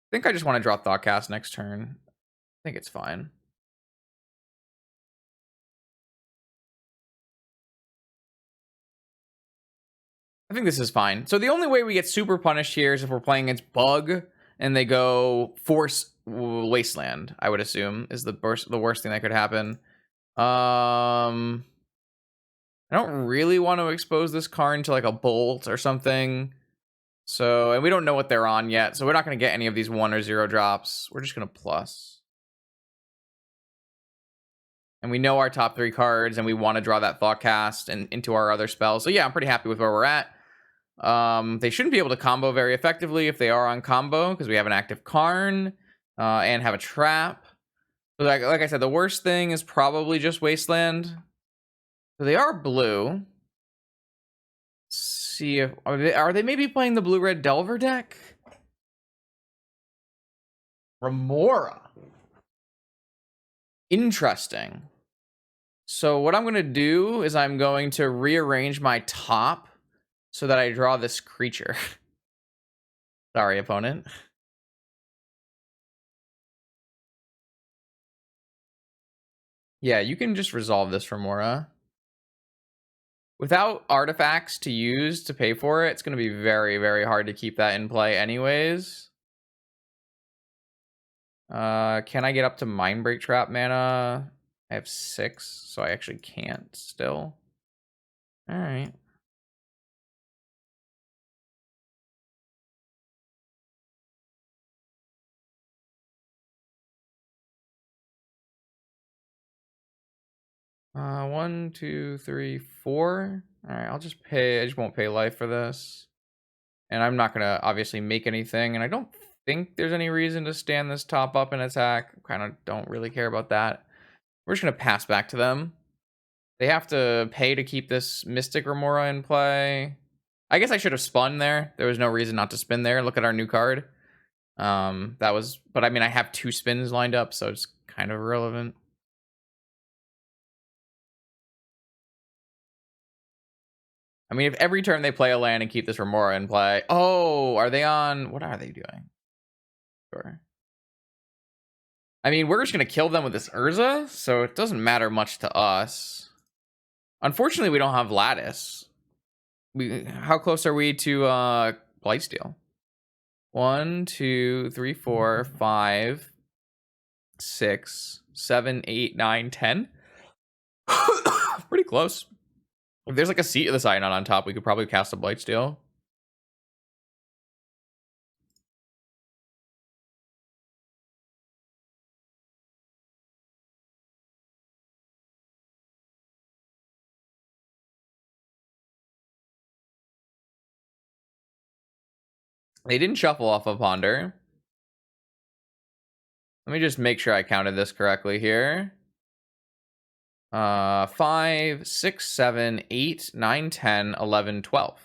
I think I just want to draw Thoughtcast next turn. I think it's fine. I think this is fine. So the only way we get super punished here is if we're playing against Bug and they go Force Wasteland, I would assume, is the worst thing that could happen. I don't really want to expose this Karn to like a Bolt or something. So, and we don't know what they're on yet, so we're not going to get any of these 1 or 0 drops. We're just going to plus. And we know our top 3 cards, and we want to draw that Thoughtcast and into our other spells. So yeah, I'm pretty happy with where we're at. They shouldn't be able to combo very effectively if they are on combo, because we have an active Karn and have a trap. So like I said, the worst thing is probably just Wasteland. So they are blue. See if are they maybe playing the blue-red Delver deck? Remora. Interesting. So what I'm going to do is I'm going to rearrange my top so that I draw this creature. Sorry, opponent. Yeah, you can just resolve this Remora. Without artifacts to use to pay for it, it's going to be very, very hard to keep that in play anyways. Can I get up to Mindbreak Trap mana? I have 6, so I actually can't still. All right. One, two, three, 4. All right, I'll just pay. I just won't pay life for this. And I'm not going to obviously make anything. And I don't think there's any reason to stand this top up and attack. Kind of don't really care about that. We're just going to pass back to them. They have to pay to keep this Mystic Remora in play. I guess I should have spun there. There was no reason not to spin there. Look at our new card. But I mean, I have 2 spins lined up, so it's kind of irrelevant. I mean, if every turn they play a land and keep this Remora in play. Oh, are they on? What are they doing? Sure. I mean, we're just going to kill them with this Urza, so it doesn't matter much to us. Unfortunately, we don't have Lattice. How close are we to Blightsteel? 1, 2, 3, 4, 5, 6, 7, 8, 9, 10. Pretty close. If there's like a Seat of the Cyanide on top, we could probably cast a Blightsteel. They didn't shuffle off of Ponder. Let me just make sure I counted this correctly here. 5, 6, 7, 8, 9, 10, 11, 12.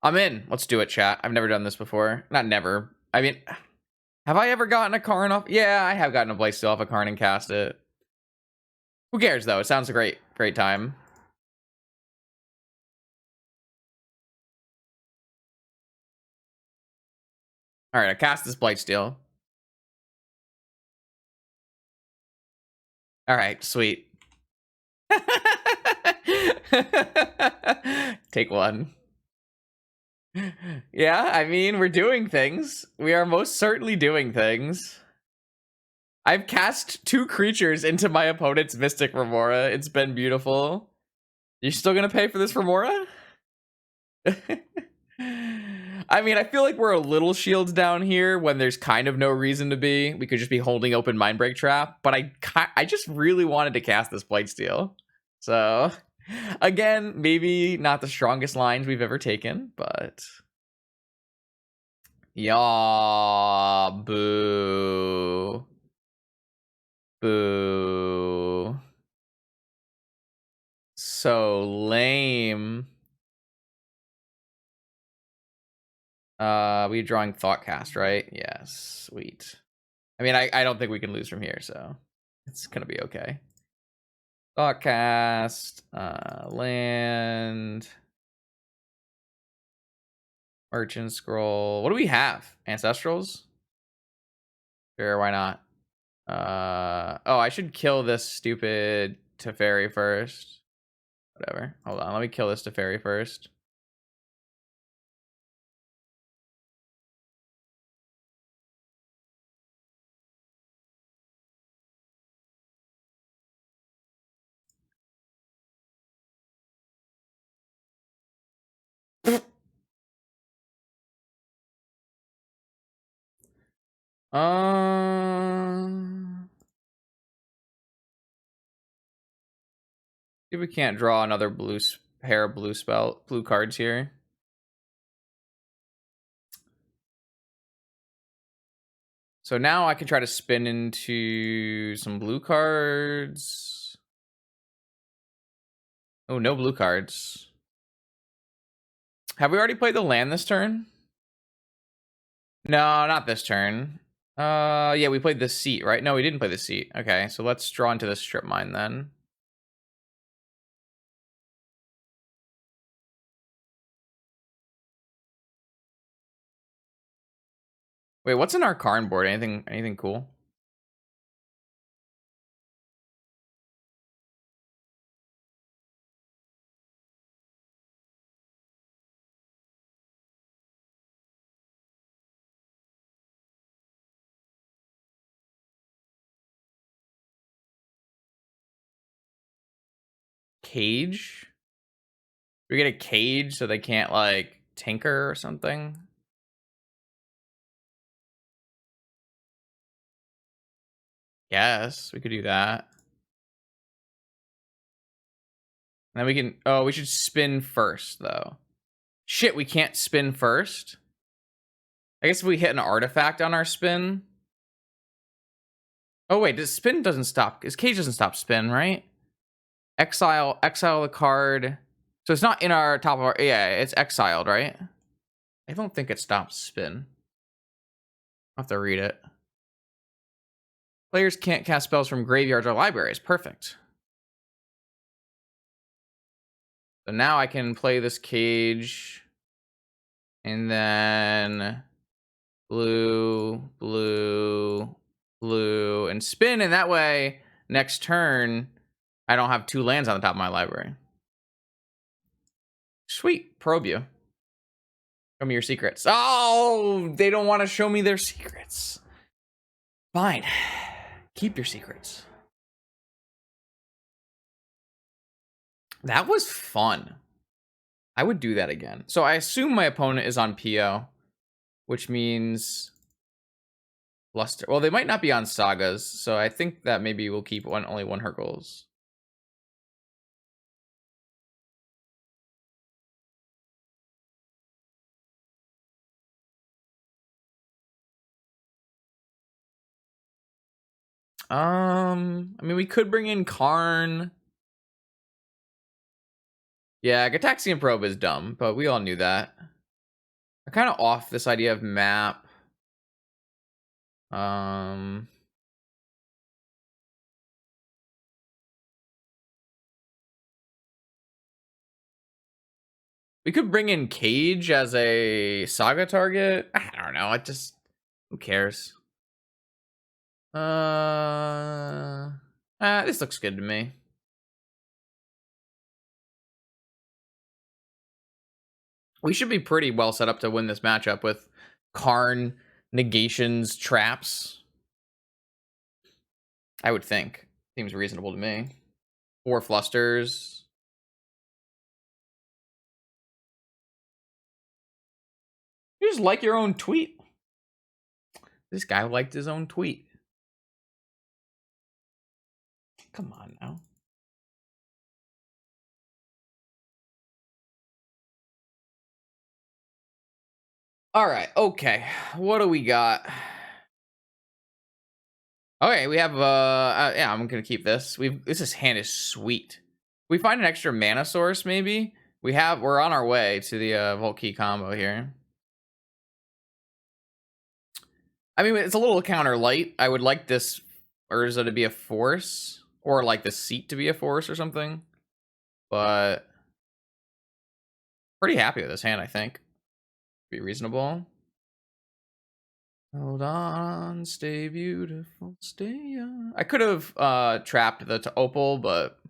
I'm in. Let's do it, chat. I've never done this before. Not never. I mean, have I ever gotten a Karn off? Yeah, I have gotten a Blightsteel off a Karn and cast it. Who cares, though? It sounds a great time. All right, I cast this Blightsteel. All right, sweet. Take 1. Yeah, I mean, we're doing things. We are most certainly doing things. I've cast 2 creatures into my opponent's Mystic Remora. It's been beautiful. You still gonna pay for this Remora? I mean, I feel like we're a little shields down here when there's kind of no reason to be. We could just be holding open Mindbreak Trap, but I just really wanted to cast this Blightsteel. So, again, maybe not the strongest lines we've ever taken, but... Yeah, boo. Boo. So lame. We drawing Thoughtcast, right? Yes, sweet. I mean, I don't think we can lose from here, so it's gonna be okay. Thoughtcast, land, merchant scroll. What do we have? Ancestrals? Sure, why not? Oh, I should kill this stupid Teferi first. Whatever. Hold on, let me kill this Teferi first. See if we can't draw another pair of blue cards here. So now I can try to spin into some blue cards. Oh, no blue cards. Have we already played the land this turn? No, not this turn. Yeah, we played the seat, right? No, we didn't play the seat. Okay, so let's draw into the strip mine then. Wait, what's in our Karn board? Anything cool? Cage? We get a cage so they can't like tinker or something. Yes, we could do that. And then we can. Oh, we should spin first though. Shit, we can't spin first. I guess if we hit an artifact on our spin. Oh wait, this spin doesn't stop. His cage doesn't stop spin, right? Exile the card. So it's not in our top of our. Yeah, it's exiled, right? I don't think it stops spin. I'll have to read it. Players can't cast spells from graveyards or libraries. Perfect. So now I can play this cage. And then blue, blue, blue, and spin. And that way, next turn, I don't have 2 lands on the top of my library. Sweet. Probe you. Show me your secrets. Oh, they don't want to show me their secrets. Fine. Keep your secrets. That was fun. I would do that again. So I assume my opponent is on PO, which means Luster. Well, they might not be on Sagas, so I think that maybe we'll keep only one Hercules. I mean, we could bring in Karn. Yeah, Gataxian Probe is dumb, but we all knew that. I'm kind of off this idea of map. We could bring in Cage as a Saga target. I don't know. It just, who cares? This looks good to me. We should be pretty well set up to win this matchup with Karn, negations, traps. I would think. Seems reasonable to me. 4 flusters. You just like your own tweet. This guy liked his own tweet. Come on now. All right. Okay. What do we got? Okay, we have yeah, I'm gonna keep this. This hand is sweet. We find an extra mana source, maybe. We're on our way to the Vault Key combo here. I mean, it's a little counter light. I would like this Urza to be a force or like the seat to be a force or something. But pretty happy with this hand, I think. Be reasonable. Hold on, stay beautiful, stay young. I could have trapped the opal, but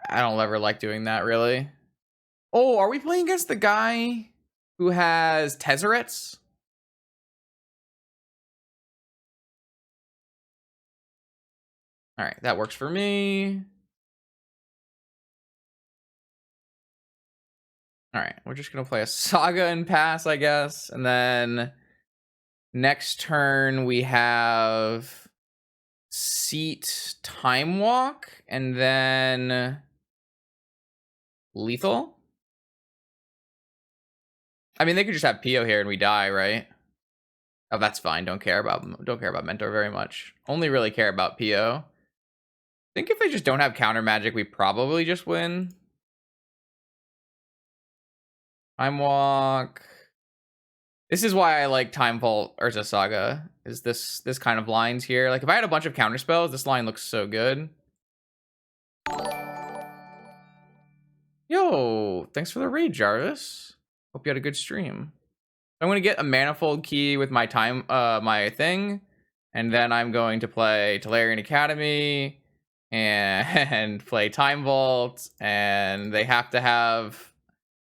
I don't ever like doing that really. Oh, are we playing against the guy who has Tezzerets? All right, that works for me. All right, we're just gonna play a Saga and pass, I guess, and then next turn we have Seat Time Walk, and then Lethal. I mean, they could just have Pio here and we die, right? Oh, that's fine. Don't care about Mentor very much. Only really care about Pio. I think if they just don't have counter magic, we probably just win. Time Walk. This is why I like Time Vault Urza Saga. Is this kind of lines here? Like if I had a bunch of counter spells, this line looks so good. Yo, thanks for the raid, Jarvis. Hope you had a good stream. I'm gonna get a manifold key with my my thing, and then I'm going to play Tolarian Academy and play Time Vault, and they have to have,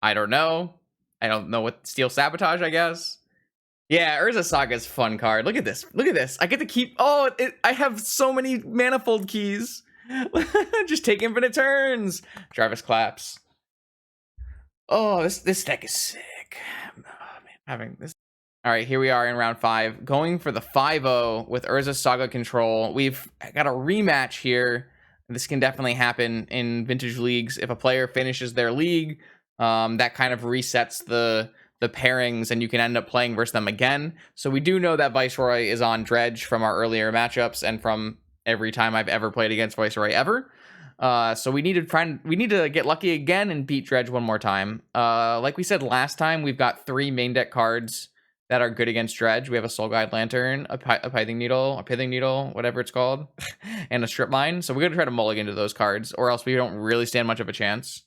I don't know what, Steel Sabotage, I guess. Yeah, Urza Saga's fun card. Look at this. Look at this. I get to keep. Oh, I have so many manifold keys. Just take infinite turns. Jarvis claps. Oh, this deck is sick. Oh, man, having this. All right, here we are in round 5, going for the 5-0 with Urza Saga control. We've got a rematch here. This can definitely happen in vintage leagues. If a player finishes their league, that kind of resets the pairings, and you can end up playing versus them again. So we do know that Viceroy is on Dredge from our earlier matchups and from every time I've ever played against Viceroy ever. So we need to get lucky again and beat Dredge one more time. Like we said last time, we've got 3 main deck cards that are good against Dredge. We have a Soul Guide Lantern, a Pithing Needle, whatever it's called, and a Strip Mine. So we're gonna try to mulligan to those cards, or else we don't really stand much of a chance.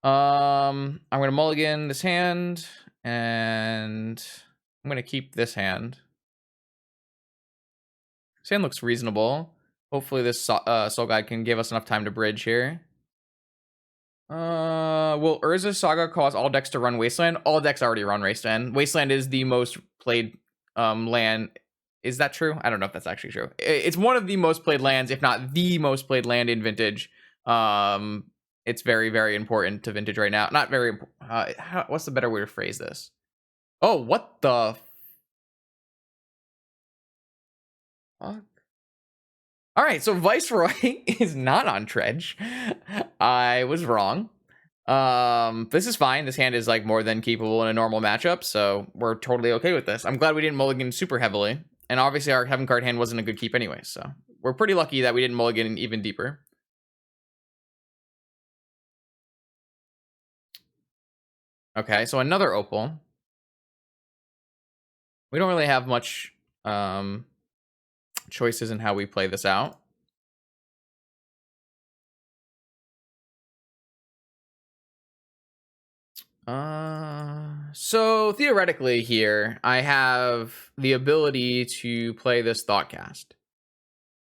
I'm gonna mulligan this hand, and I'm gonna keep this hand. This hand looks reasonable. Hopefully this Soul Guide can give us enough time to bridge here. Will Urza Saga cause all decks to run Wasteland? All decks already run Wasteland. Wasteland is the most played land. Is that true? I don't know if that's actually true. It's one of the most played lands, if not the most played land in Vintage. It's very, very important to Vintage right now. Not very. What's the better way to phrase this? Oh, what the fuck? All right, so Viceroy is not on Dredge. I was wrong. This is fine. This hand is like more than capable in a normal matchup, so we're totally okay with this. I'm glad we didn't mulligan super heavily, and obviously our Heaven card hand wasn't a good keep anyway, so we're pretty lucky that we didn't mulligan even deeper. Okay, so another opal. We don't really have much choices in how we play this out. So theoretically here, I have the ability to play this Thoughtcast.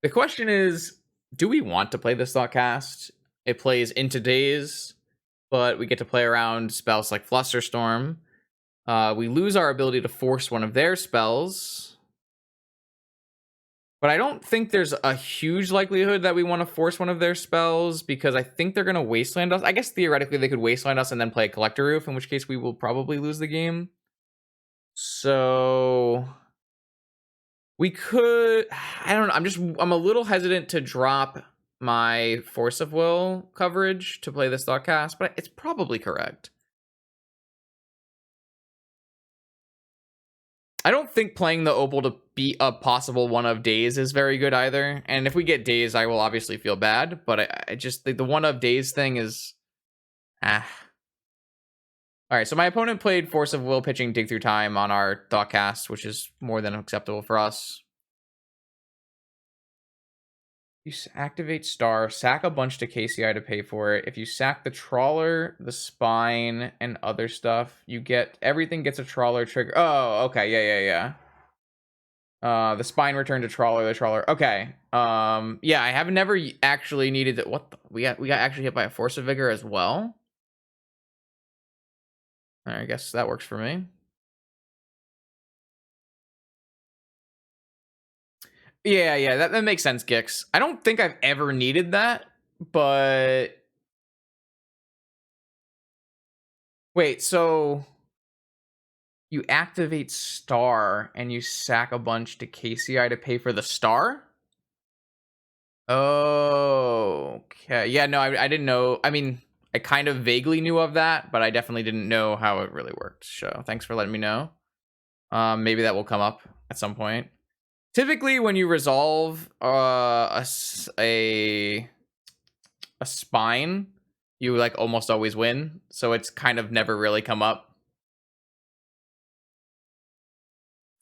The question is, do we want to play this Thoughtcast? It plays into days, but we get to play around spells like Flusterstorm. We lose our ability to force one of their spells. But I don't think there's a huge likelihood that we want to force one of their spells, because I think they're going to Wasteland us. I guess theoretically they could Wasteland us and then play a Collector Roof, in which case we will probably lose the game. So we could, I don't know, I'm a little hesitant to drop my Force of Will coverage to play this Thoughtcast, but it's probably correct. I don't think playing the opal to beat a possible one of days is very good either. And if we get days, I will obviously feel bad. But I just think the one of days thing is... All right, so my opponent played Force of Will pitching Dig Through Time on our Thoughtcast, which is more than acceptable for us. You activate star, sack a bunch to KCI to pay for it. If you sack the trawler, the spine, and other stuff, you get everything gets a trawler trigger. Oh, okay, yeah. The spine returned to trawler, the trawler. Okay. Yeah, I have never actually needed to. What the, we got actually hit by a force of vigor as well. I guess that works for me. Yeah, that makes sense, Gix. I don't think I've ever needed that, but wait, so you activate star and you sack a bunch to KCI to pay for the star? Oh, okay. Yeah, no, I didn't know. I mean, I kind of vaguely knew of that, but I definitely didn't know how it really worked. So thanks for letting me know. Maybe that will come up at some point. Typically, when you resolve a spine, you like almost always win. So it's kind of never really come up.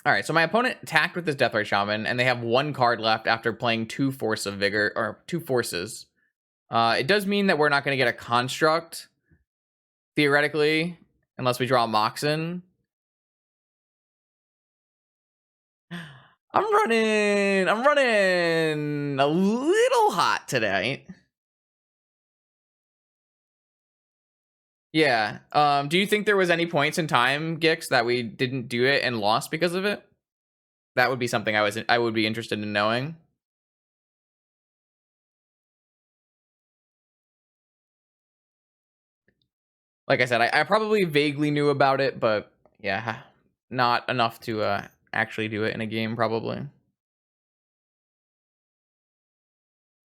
All right, so my opponent attacked with this Deathray Shaman, and they have one card left after playing two Force of Vigor, or two Forces. It does mean that we're not going to get a Construct, theoretically, unless we draw a Moxen. I'm running a little hot today. Yeah. Do you think there was any points in time, Gix, that we didn't do it and lost because of it? That would be something I would be interested in knowing. Like I said, I probably vaguely knew about it, but yeah, not enough to actually do it in a game, probably.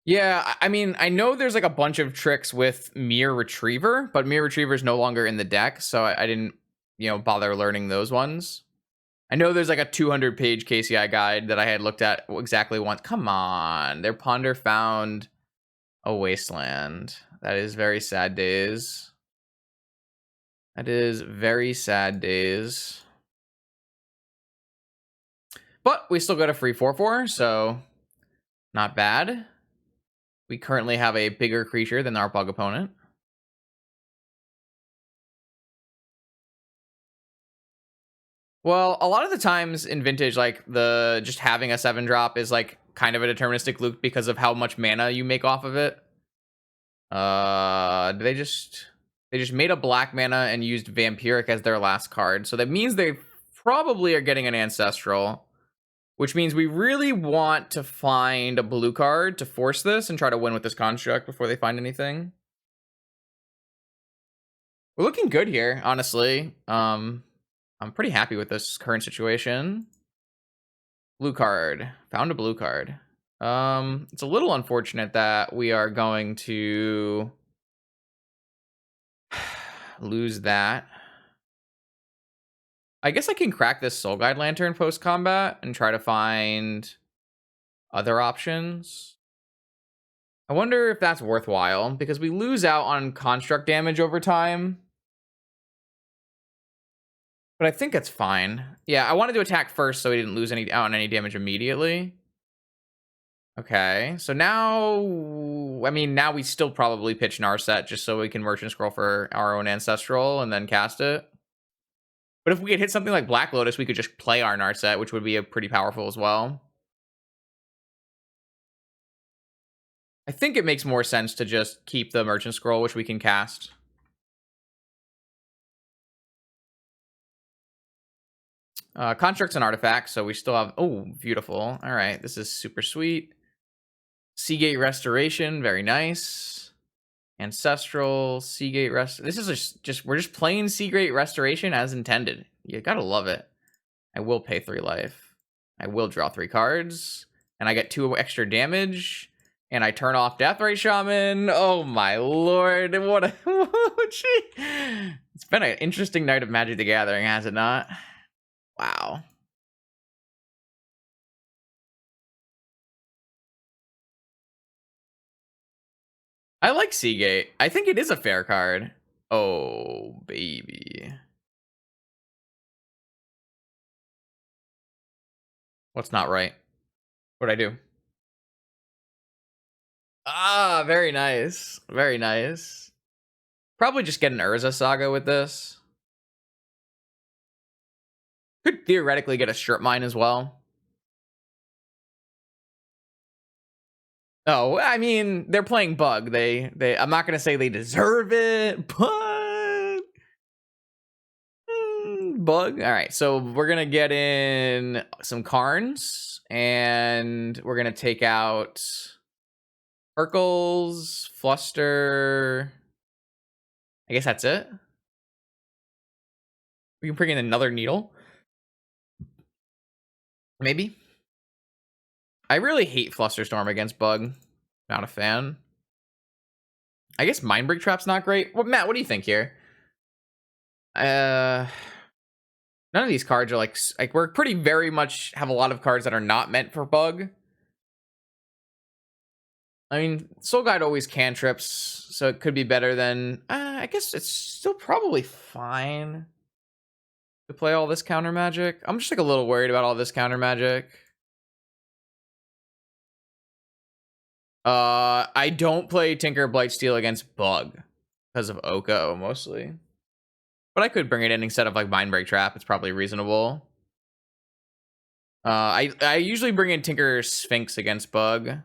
Yeah, I mean, I know there's like a bunch of tricks with Mere Retriever, but Mere Retriever is no longer in the deck, so I didn't, bother learning those ones. I know there's like a 200-page KCI guide that I had looked at exactly once. Come on, their ponder found a wasteland. That is very sad days. That is very sad days. But we still got a free 4/4, so not bad. We currently have a bigger creature than our bug opponent. Well, a lot of the times in Vintage, like the just having a 7-drop is like kind of a deterministic loop because of how much mana you make off of it. They just made a black mana and used Vampiric as their last card. So that means they probably are getting an Ancestral, which means we really want to find a blue card to force this and try to win with this construct before they find anything. We're looking good here, honestly. I'm pretty happy with this current situation. Blue card. Found a blue card. It's a little unfortunate that we are going to lose that. I guess I can crack this Soul Guide Lantern post-combat and try to find other options. I wonder if that's worthwhile, because we lose out on construct damage over time. But I think it's fine. Yeah, I wanted to attack first so he didn't lose out on any damage immediately. Okay, so now, I mean, now we still probably pitch Narset just so we can Merchant Scroll for our own Ancestral and then cast it. But if we could hit something like Black Lotus, we could just play our Narset, which would be a pretty powerful as well. I think it makes more sense to just keep the Merchant Scroll, which we can cast. Constructs and artifacts, so we still have... Oh, beautiful. All right, this is super sweet. Seagate Restoration, very nice. Ancestral, Seagate Rest. This is just we're just playing Seagate Restoration as intended. You gotta love it. I will pay 3 life. I will draw 3 cards, and I get 2 extra damage. And I turn off Deathray Shaman. Oh my lord! What a It's been an interesting night of Magic the Gathering, has it not? Wow. I like Seagate. I think it is a fair card. Oh, baby. What's not right? What'd I do? Ah, very nice. Very nice. Probably just get an Urza Saga with this. Could theoretically get a Strip Mine as well. Oh, I mean, they're playing Bug. I'm not gonna say they deserve it, but Bug. All right, so we're gonna get in some Karns, and we're gonna take out Urkels, Fluster. I guess that's it. We can bring in another Needle. Maybe. I really hate Flusterstorm against Bug. Not a fan. I guess Mindbreak Trap's not great. Well, Matt, what do you think here? None of these cards are like we're pretty very much have a lot of cards that are not meant for Bug. I mean, Soul Guide always cantrips, so it could be better than. I guess it's still probably fine to play all this counter magic. I'm just like a little worried about all this counter magic. I don't play Tinker Blightsteel against Bug because of Oko mostly, but I could bring it in instead of like Mindbreak Trap. It's probably reasonable. I usually bring in Tinker Sphinx against Bug.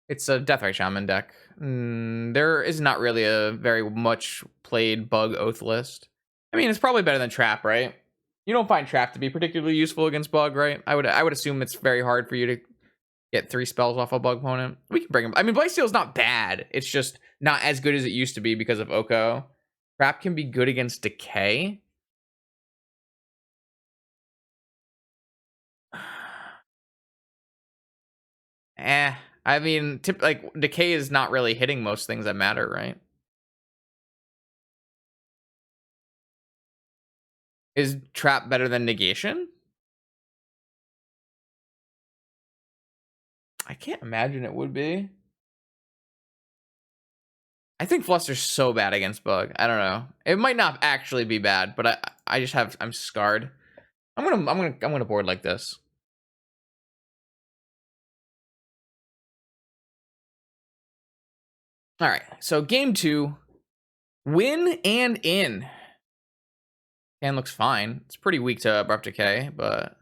It's a Deathray Shaman deck. There is not really a very much played Bug Oath list. I mean, it's probably better than Trap, right? You don't find Trap to be particularly useful against Bug, right? I would assume it's very hard for you to get 3 spells off a Bug opponent. We can bring him. I mean, Blightsteel's not bad. It's just not as good as it used to be because of Oko. Trap can be good against Decay. I mean, like Decay is not really hitting most things that matter, right? Is Trap better than Negation? I can't imagine it would be. I think Fluster's so bad against Bug. I don't know. It might not actually be bad, but I'm scarred. I'm gonna board like this. All right. So game 2, win and in. Hand looks fine. It's pretty weak to Abrupt Decay, but I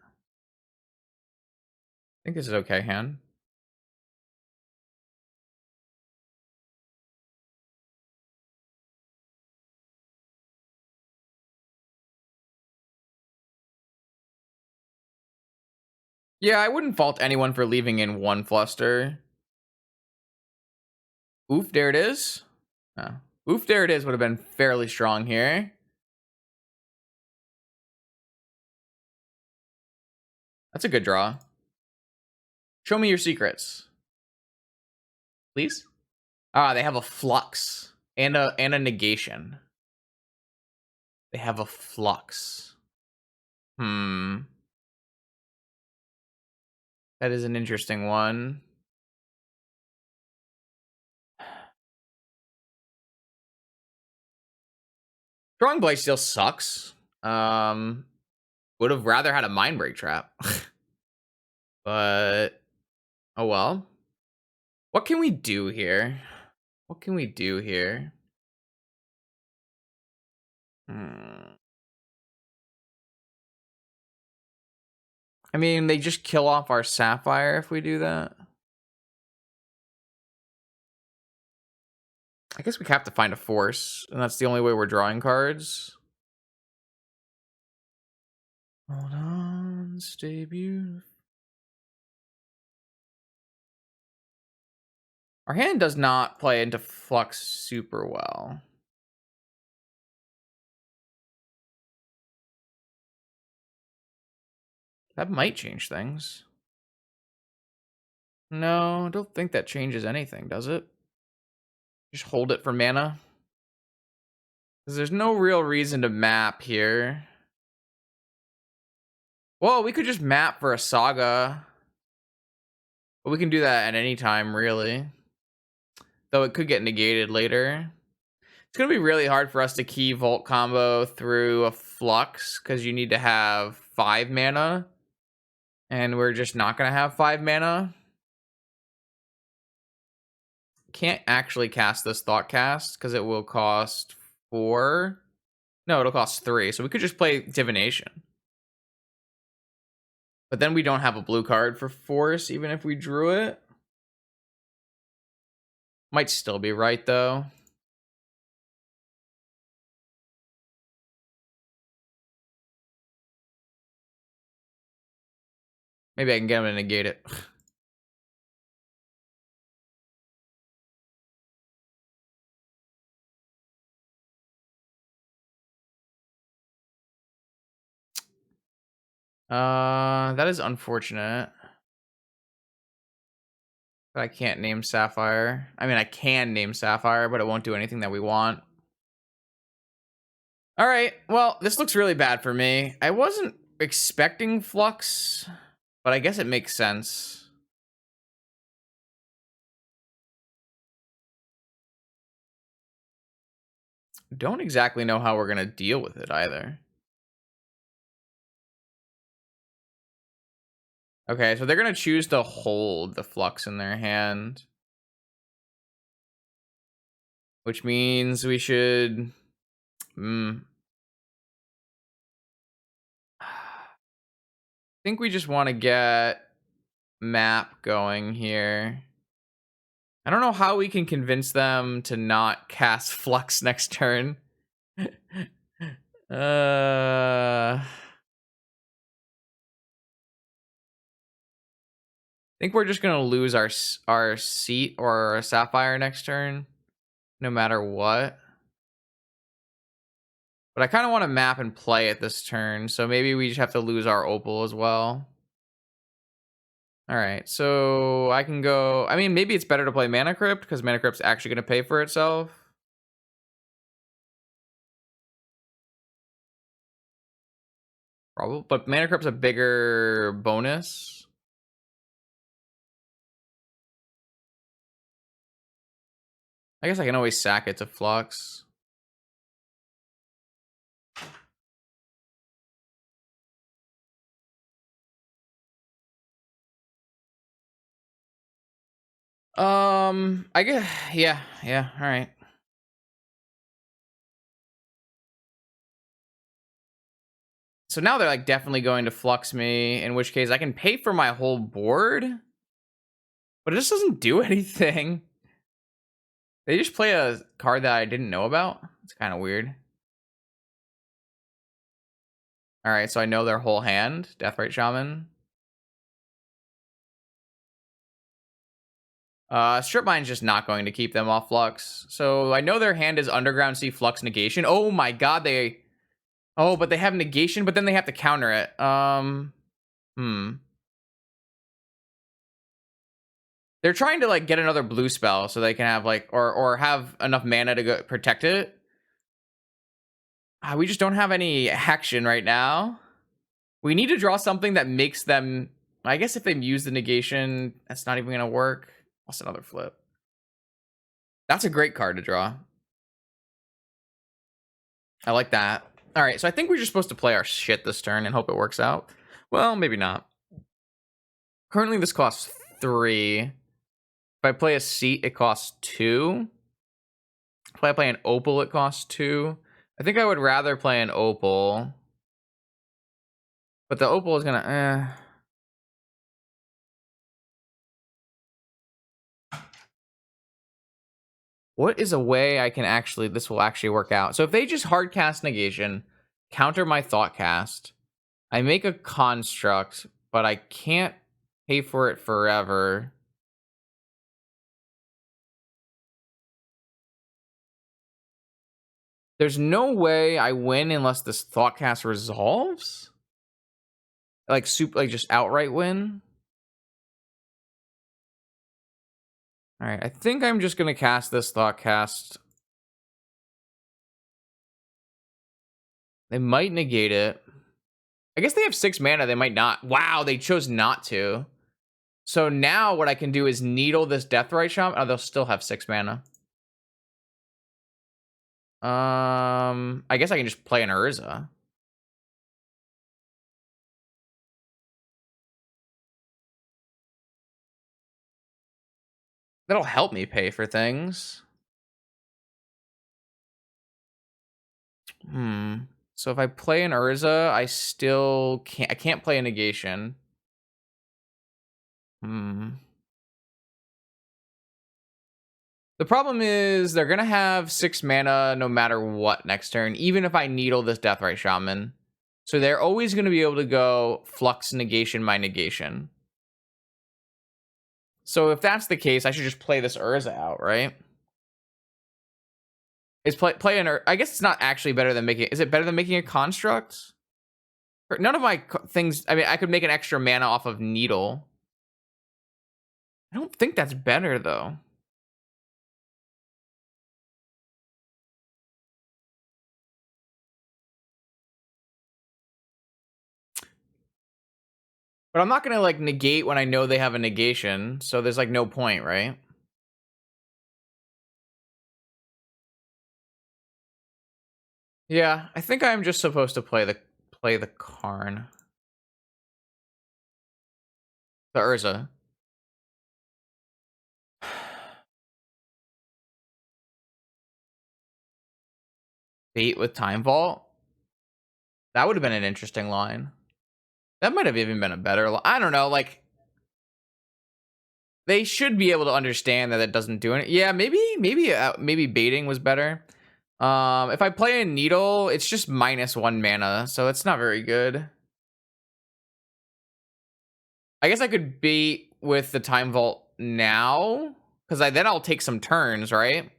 think this is okay hand. Yeah, I wouldn't fault anyone for leaving in 1 Fluster. Oof, there it is. Oh. Oof, there it is would have been fairly strong here. That's a good draw. Show me your secrets. Please? Ah, they have a Flux and a Negation. They have a Flux. That is an interesting one. Drawing Blight still sucks. Would have rather had a Mindbreak Trap. But, oh well. What can we do here? What can we do here? I mean, they just kill off our Sapphire if we do that. I guess we have to find a force, and that's the only way we're drawing cards. Hold on, stay beautiful. Our hand does not play into Flux super well. That might change things. No, I don't think that changes anything, does it? Just hold it for mana. Because there's no real reason to map here. Well, we could just map for a Saga. But we can do that at any time, really. Though it could get negated later. It's going to be really hard for us to key Volt combo through a Flux. Because you need to have 5 mana. And we're just not going to have 5 mana. Can't actually cast this Thought Cast because it will cost 4. No, it'll cost 3. So we could just play Divination. But then we don't have a blue card for Force, even if we drew it. Might still be right, though. Maybe I can get him to negate it. That is unfortunate. But I can't name Sapphire. I mean, I can name Sapphire, but it won't do anything that we want. All right. Well, this looks really bad for me. I wasn't expecting Flux, but I guess it makes sense. Don't exactly know how we're going to deal with it either. Okay, so they're going to choose to hold the Flux in their hand. Which means we should... I think we just want to get map going here. I don't know how we can convince them to not cast Flux next turn. I think we're just gonna lose our seat or our Sapphire next turn, no matter what. But I kind of want to map and play it this turn, so maybe we just have to lose our Opal as well. All right, so I can go... I mean, maybe it's better to play Mana Crypt, because Mana Crypt's actually going to pay for itself. Probably, but Mana Crypt's a bigger bonus. I guess I can always sack it to Flux. I guess, yeah, all right. So now they're like definitely going to Flux me, in which case I can pay for my whole board, but it just doesn't do anything. They just play a card that I didn't know about. It's kind of weird. All right, so I know their whole hand. Deathrite Shaman. Strip Mine's just not going to keep them off Flux. So I know their hand is Underground Sea Flux Negation. Oh my god, they... Oh, but they have negation, but then they have to counter it. They're trying to like get another blue spell so they can have like or have enough mana to go protect it. We just don't have any action right now. We need to draw something that makes them... I guess if they use the negation, that's not even gonna work. What's another flip? That's a great card to draw. I like that. All right, so I think we're just supposed to play our shit this turn and hope it works out. Well, maybe not. Currently, this costs 3. If I play a seat, it costs 2. If I play an opal, it costs 2. I think I would rather play an opal. But the opal is gonna... What is a way I can actually... This will actually work out. So if they just hard cast negation, counter my thought cast, I make a construct, but I can't pay for it forever. There's no way I win unless this thought cast resolves. Like just outright win. All right, I think I'm just gonna cast this thought cast. They might negate it. I guess they have 6 mana. They might not. Wow, they chose not to. So now what I can do is needle this Deathrite Shaman. Oh, they'll still have 6 mana. I guess I can just play an Urza. That'll help me pay for things. Hmm. So if I play an Urza, I can't play a negation. Hmm. The problem is they're gonna have 6 mana no matter what next turn, even if I needle this Deathrite Shaman. So they're always gonna be able to go flux negation my negation. So if that's the case, I should just play this Urza out, right? Is play an I guess it's not actually better than making. Is it better than making a construct? None of my things. I mean, I could make an extra mana off of needle. I don't think that's better though. But I'm not gonna like negate when I know they have a negation, so there's like no point, right? Yeah, I think I'm just supposed to play the Karn. The Urza. Bait with Time Vault. That would have been an interesting line. That might have even been a better line. I don't know, like they should be able to understand that it doesn't do it. Yeah, maybe baiting was better. If I play a needle, it's just -1 mana, so it's not very good. I guess I could bait with the Time Vault now, because then I'll take some turns, right?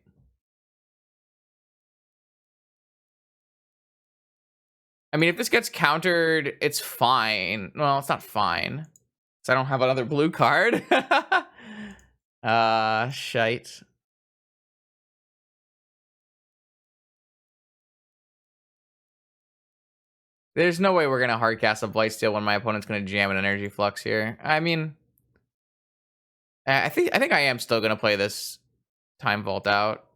I mean, if this gets countered, it's fine. Well, it's not fine. So I don't have another blue card. Shite. There's no way we're gonna hardcast a Blightsteel when my opponent's gonna jam an Energy Flux here. I mean, I think I am still gonna play this Time Vault out.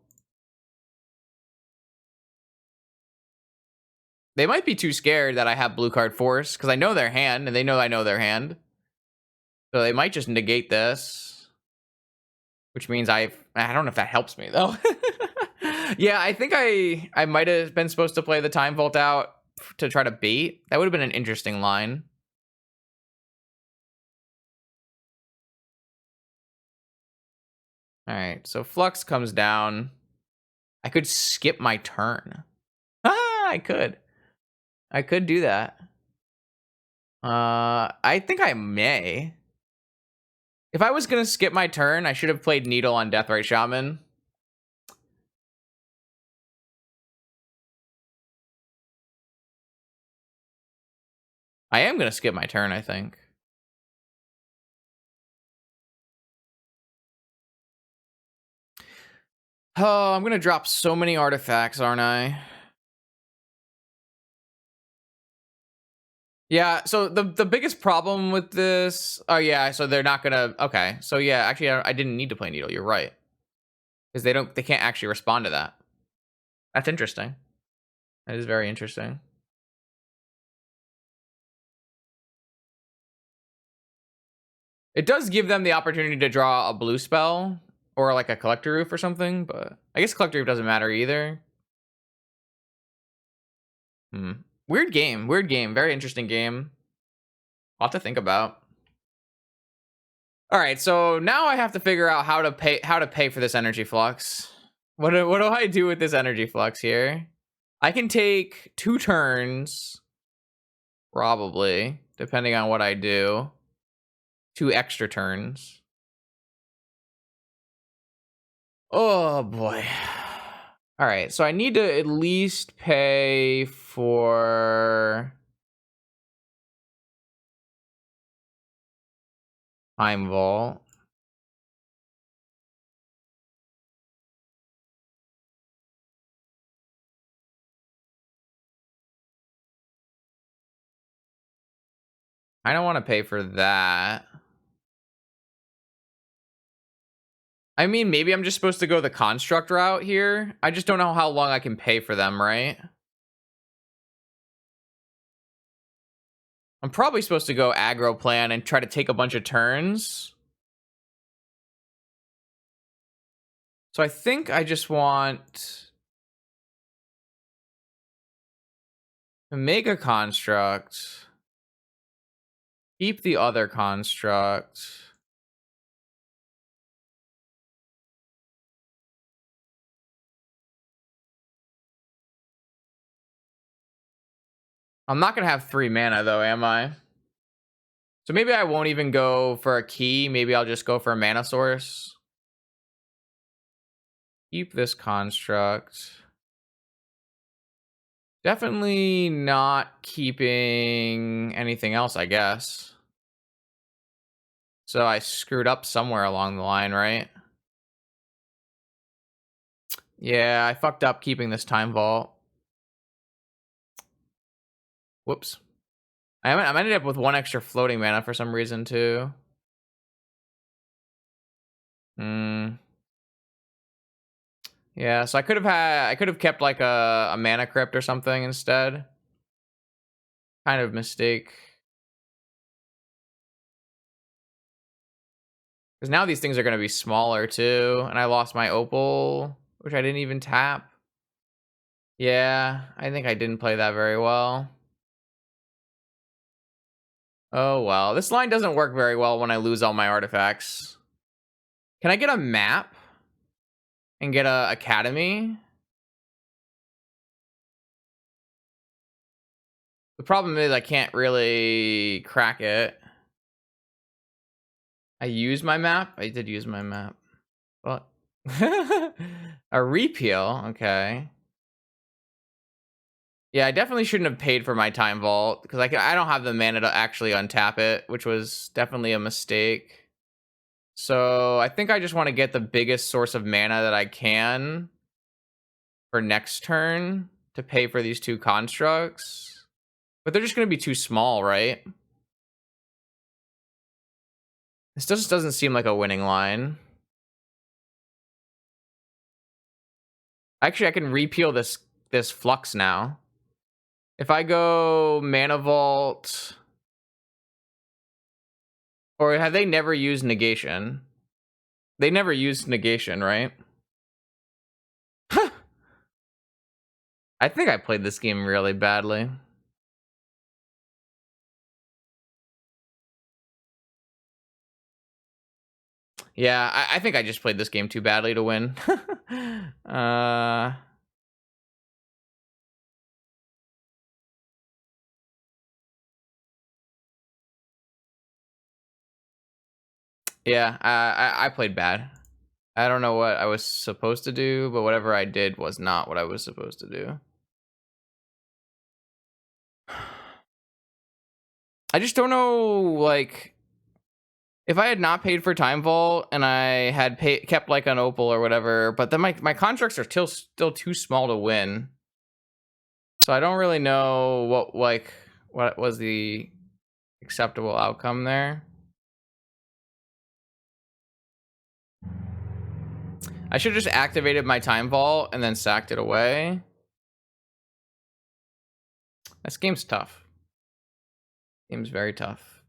They might be too scared that I have blue card force because I know their hand and they know I know their hand. So they might just negate this, which means I don't know if that helps me though. Yeah, I think I might have been supposed to play the Time Vault out to try to bait. That would have been an interesting line. All right, so Flux comes down. I could skip my turn. I could. I could do that. I think I may. If I was gonna skip my turn, I should have played Needle on Deathrite Shaman. I am gonna skip my turn, I think. Oh, I'm gonna drop so many artifacts, aren't I? Yeah, so the biggest problem with this... Oh, yeah, so they're not gonna... Okay, so yeah, actually, I didn't need to play Needle. You're right. Because they can't actually respond to that. That's interesting. That is very interesting. It does give them the opportunity to draw a blue spell or like a Collector Roof or something, but I guess Collector Roof doesn't matter either. Hmm. Weird game. Weird game. Very interesting game. A lot to think about. All right, so now I have to figure out how to pay for this Energy Flux. What do I do with this Energy Flux here? I can take 2 turns, probably, depending on what I do. 2 extra turns. Oh boy. All right, so I need to at least pay for Time Vault. I don't want to pay for that. I mean, maybe I'm just supposed to go the construct route here. I just don't know how long I can pay for them, right? I'm probably supposed to go aggro plan and try to take a bunch of turns. So I think I just want to make a construct, keep the other construct. I'm not gonna have 3 mana though, am I? So maybe I won't even go for a key. Maybe I'll just go for a mana source. Keep this construct. Definitely not keeping anything else, I guess. So I screwed up somewhere along the line, right? Yeah, I fucked up keeping this time vault. Whoops. I ended up with 1 extra floating mana for some reason too. Yeah, so I could have kept like a mana crypt or something instead. Kind of mistake. Because now these things are gonna be smaller too, and I lost my opal, which I didn't even tap. Yeah, I think I didn't play that very well. Oh well, this line doesn't work very well when I lose all my artifacts. Can I get a map and get a academy? The problem is I can't really crack it. I use my map? I did use my map. What? A repeal? Okay. Yeah, I definitely shouldn't have paid for my time vault because I don't have the mana to actually untap it, which was definitely a mistake. So I think I just want to get the biggest source of mana that I can for next turn to pay for these 2 constructs. But they're just going to be too small, right? This just doesn't seem like a winning line. Actually, I can repeal this flux now. If I go mana vault, or have they never used negation? They never used negation, right? I think I played this game really badly. Yeah, I think I just played this game too badly to win. Yeah, I played bad. I don't know what I was supposed to do, but whatever I did was not what I was supposed to do. I just don't know, like, if I had not paid for Time Vault and I had kept like an opal or whatever, but then my contracts are still too small to win. So I don't really know what was the acceptable outcome there. I should have just activated my Time Vault and then sacked it away. This game's tough. Game's very tough.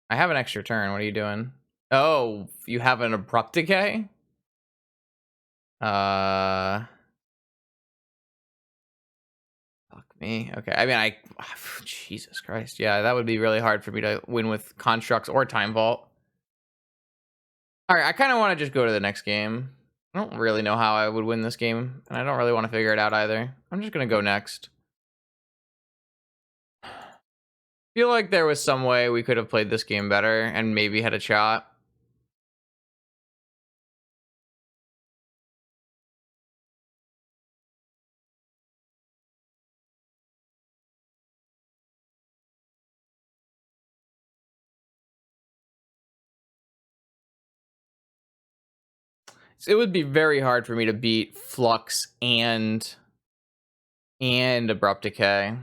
I have an extra turn. What are you doing? Oh, you have an abrupt decay? Fuck me. Okay. I mean, Jesus Christ. Yeah, that would be really hard for me to win with constructs or Time Vault. All right, I kind of want to just go to the next game. I don't really know how I would win this game, and I don't really want to figure it out either. I'm just gonna go next. Feel like there was some way we could have played this game better and maybe had a shot. So it would be very hard for me to beat Flux and Abrupt Decay.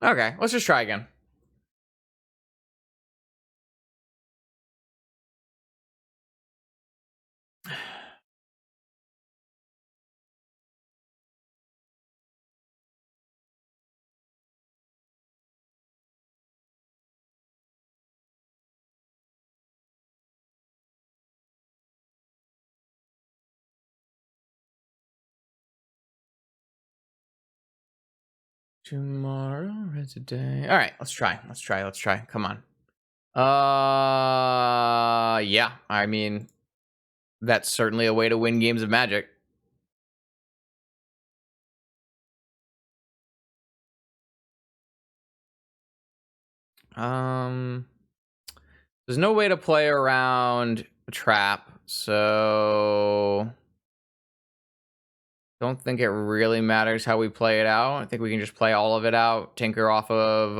Okay, let's just try again. Tomorrow is a day. All right, let's try. Come on. Yeah. I mean, that's certainly a way to win games of Magic. There's no way to play around a trap, so don't think it really matters how we play it out. I think we can just play all of it out, tinker off of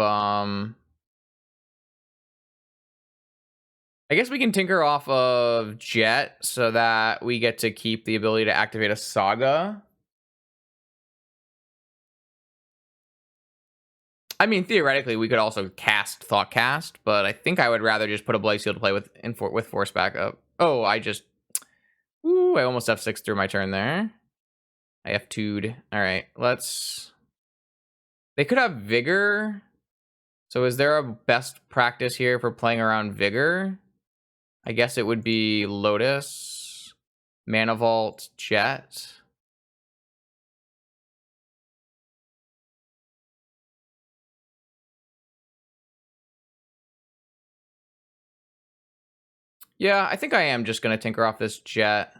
I guess we can tinker off of Jet so that we get to keep the ability to activate a Saga. I mean, theoretically, we could also cast Thoughtcast, but I think I would rather just put a Blight Seal to play with Force backup. Oh, I almost F6 through my turn there. I F2'd. All right, let's... They could have Vigor. So is there a best practice here for playing around Vigor? I guess it would be Lotus, Mana Vault, Jet. Yeah, I think I am just going to tinker off this Jet.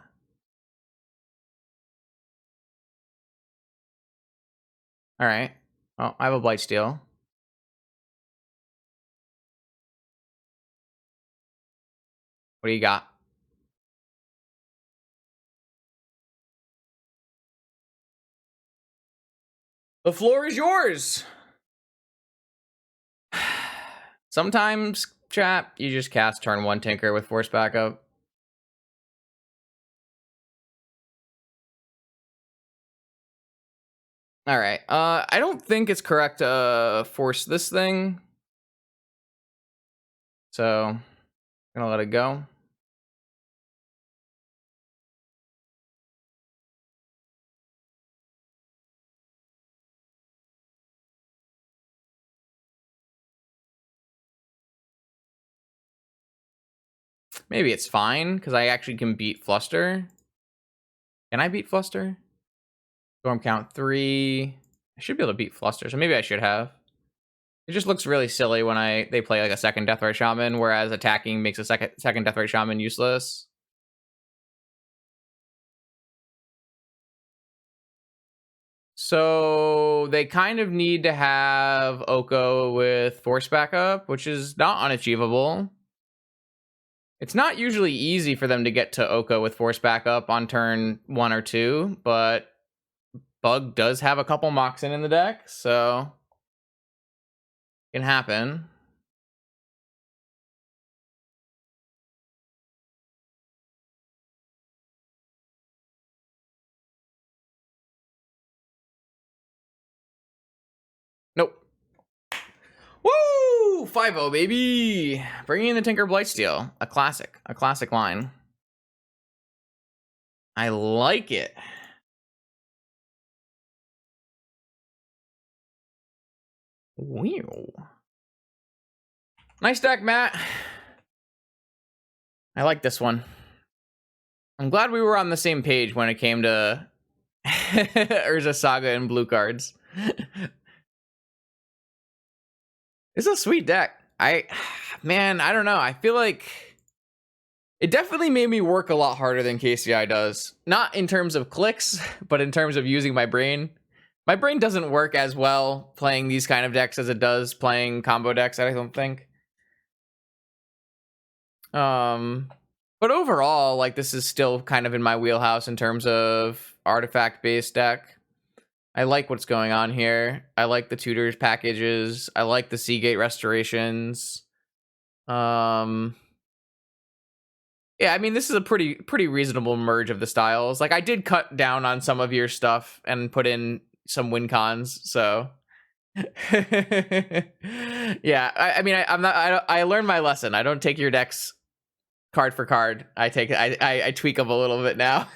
All right. Oh, I have a Blightsteel. What do you got? The floor is yours. Sometimes, chat, you just cast turn 1 Tinker with Force backup. All right. I don't think it's correct to force this thing. So, I'm gonna let it go. Maybe it's fine, because I actually can beat Fluster. Can I beat Fluster? Storm count 3. I should be able to beat Fluster, so maybe I should have. It just looks really silly when they play like a second Deathrite Shaman, whereas attacking makes a second Deathrite Shaman useless. So they kind of need to have Oko with Force backup, which is not unachievable. It's not usually easy for them to get to Oko with Force backup on turn 1 or 2, but Bug does have a couple Moxen in the deck, so it can happen. Nope. Woo! 5-0, baby! Bringing in the Tinker Blightsteel. A classic line. I like it. Wow. Nice deck, Matt. I like this one. I'm glad we were on the same page when it came to Urza Saga and blue cards. It's a sweet deck. Man, I don't know. I feel like it definitely made me work a lot harder than KCI does. Not in terms of clicks, but in terms of using my brain. My brain doesn't work as well playing these kind of decks as it does playing combo decks, I don't think. But overall, like, this is still kind of in my wheelhouse in terms of artifact-based deck. I like what's going on here. I like the tutors packages. I like the Seagate restorations. Yeah, I mean, this is a pretty reasonable merge of the styles. Like, I did cut down on some of your stuff and put in some win cons, so yeah. I mean, I learned my lesson. I don't take your decks card for card. I tweak them a little bit now.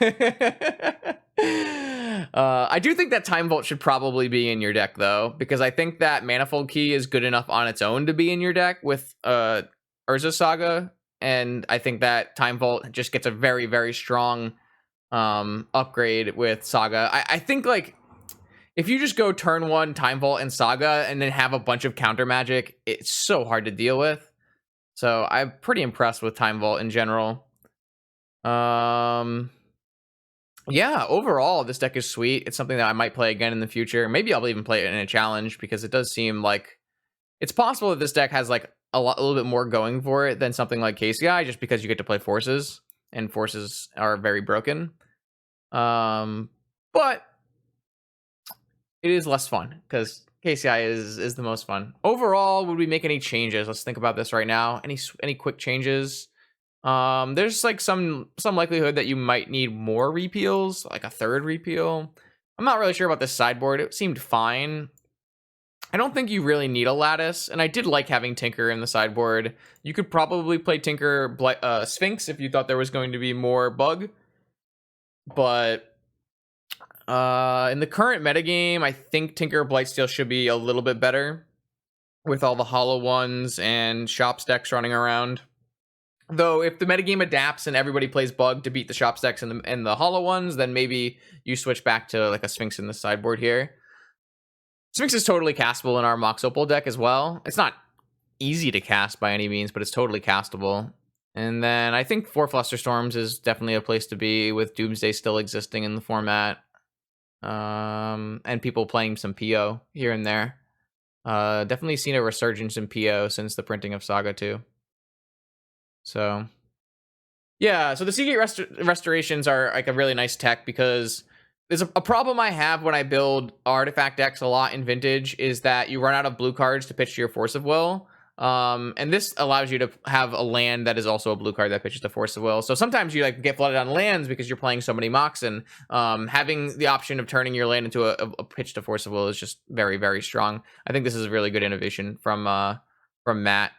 I do think that Time Vault should probably be in your deck, though, because I think that Manifold Key is good enough on its own to be in your deck with Urza Saga, and I think that Time Vault just gets a very strong upgrade with Saga. I think, like, if you just go turn 1 Time Vault and Saga and then have a bunch of counter magic, it's so hard to deal with. So I'm pretty impressed with Time Vault in general. Yeah, overall, this deck is sweet. It's something that I might play again in the future. Maybe I'll even play it in a challenge, because it does seem like it's possible that this deck has like a little bit more going for it than something like KCI, just because you get to play forces, and forces are very broken. But it is less fun because KCI is the most fun. Overall, would we make any changes? Let's think about this right now. Any quick changes? There's like some likelihood that you might need more repeals, like a third repeal. I'm not really sure about this sideboard. It seemed fine. I don't think you really need a lattice, and I did like having Tinker in the sideboard. You could probably play Tinker Sphinx if you thought there was going to be more bug, but in the current metagame, I think Tinker Blightsteel should be a little bit better with all the hollow ones and shops decks running around. Though if the metagame adapts and everybody plays bug to beat the shops decks and the hollow ones, then maybe you switch back to like a Sphinx in the sideboard here. Sphinx is totally castable in our Mox Opal deck as well. It's not easy to cast by any means, but it's totally castable. And then I think 4 Flusterstorms is definitely a place to be, with Doomsday still existing in the format. And people playing some PO here and there. Definitely seen a resurgence in PO since the printing of Saga 2. So, yeah, so the Seagate restorations are like a really nice tech, because there's a problem I have when I build artifact decks a lot in Vintage is that you run out of blue cards to pitch to your Force of Will. And this allows you to have a land that is also a blue card that pitches to Force of Will. So sometimes you like get flooded on lands because you're playing so many Mox, and having the option of turning your land into a pitch to Force of Will is just very, very strong. I think this is a really good innovation from Matt.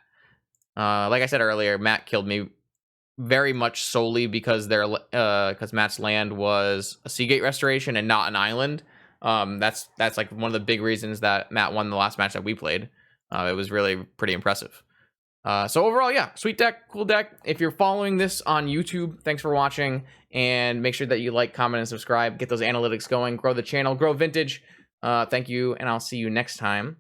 Like I said earlier, Matt killed me very much solely because Matt's land was a Seagate restoration and not an island. That's like one of the big reasons that Matt won the last match that we played. It was really pretty impressive. So overall, yeah, sweet deck, cool deck. If you're following this on YouTube, thanks for watching, and make sure that you like, comment, and subscribe. Get those analytics going, grow the channel, grow Vintage. Thank you, and I'll see you next time.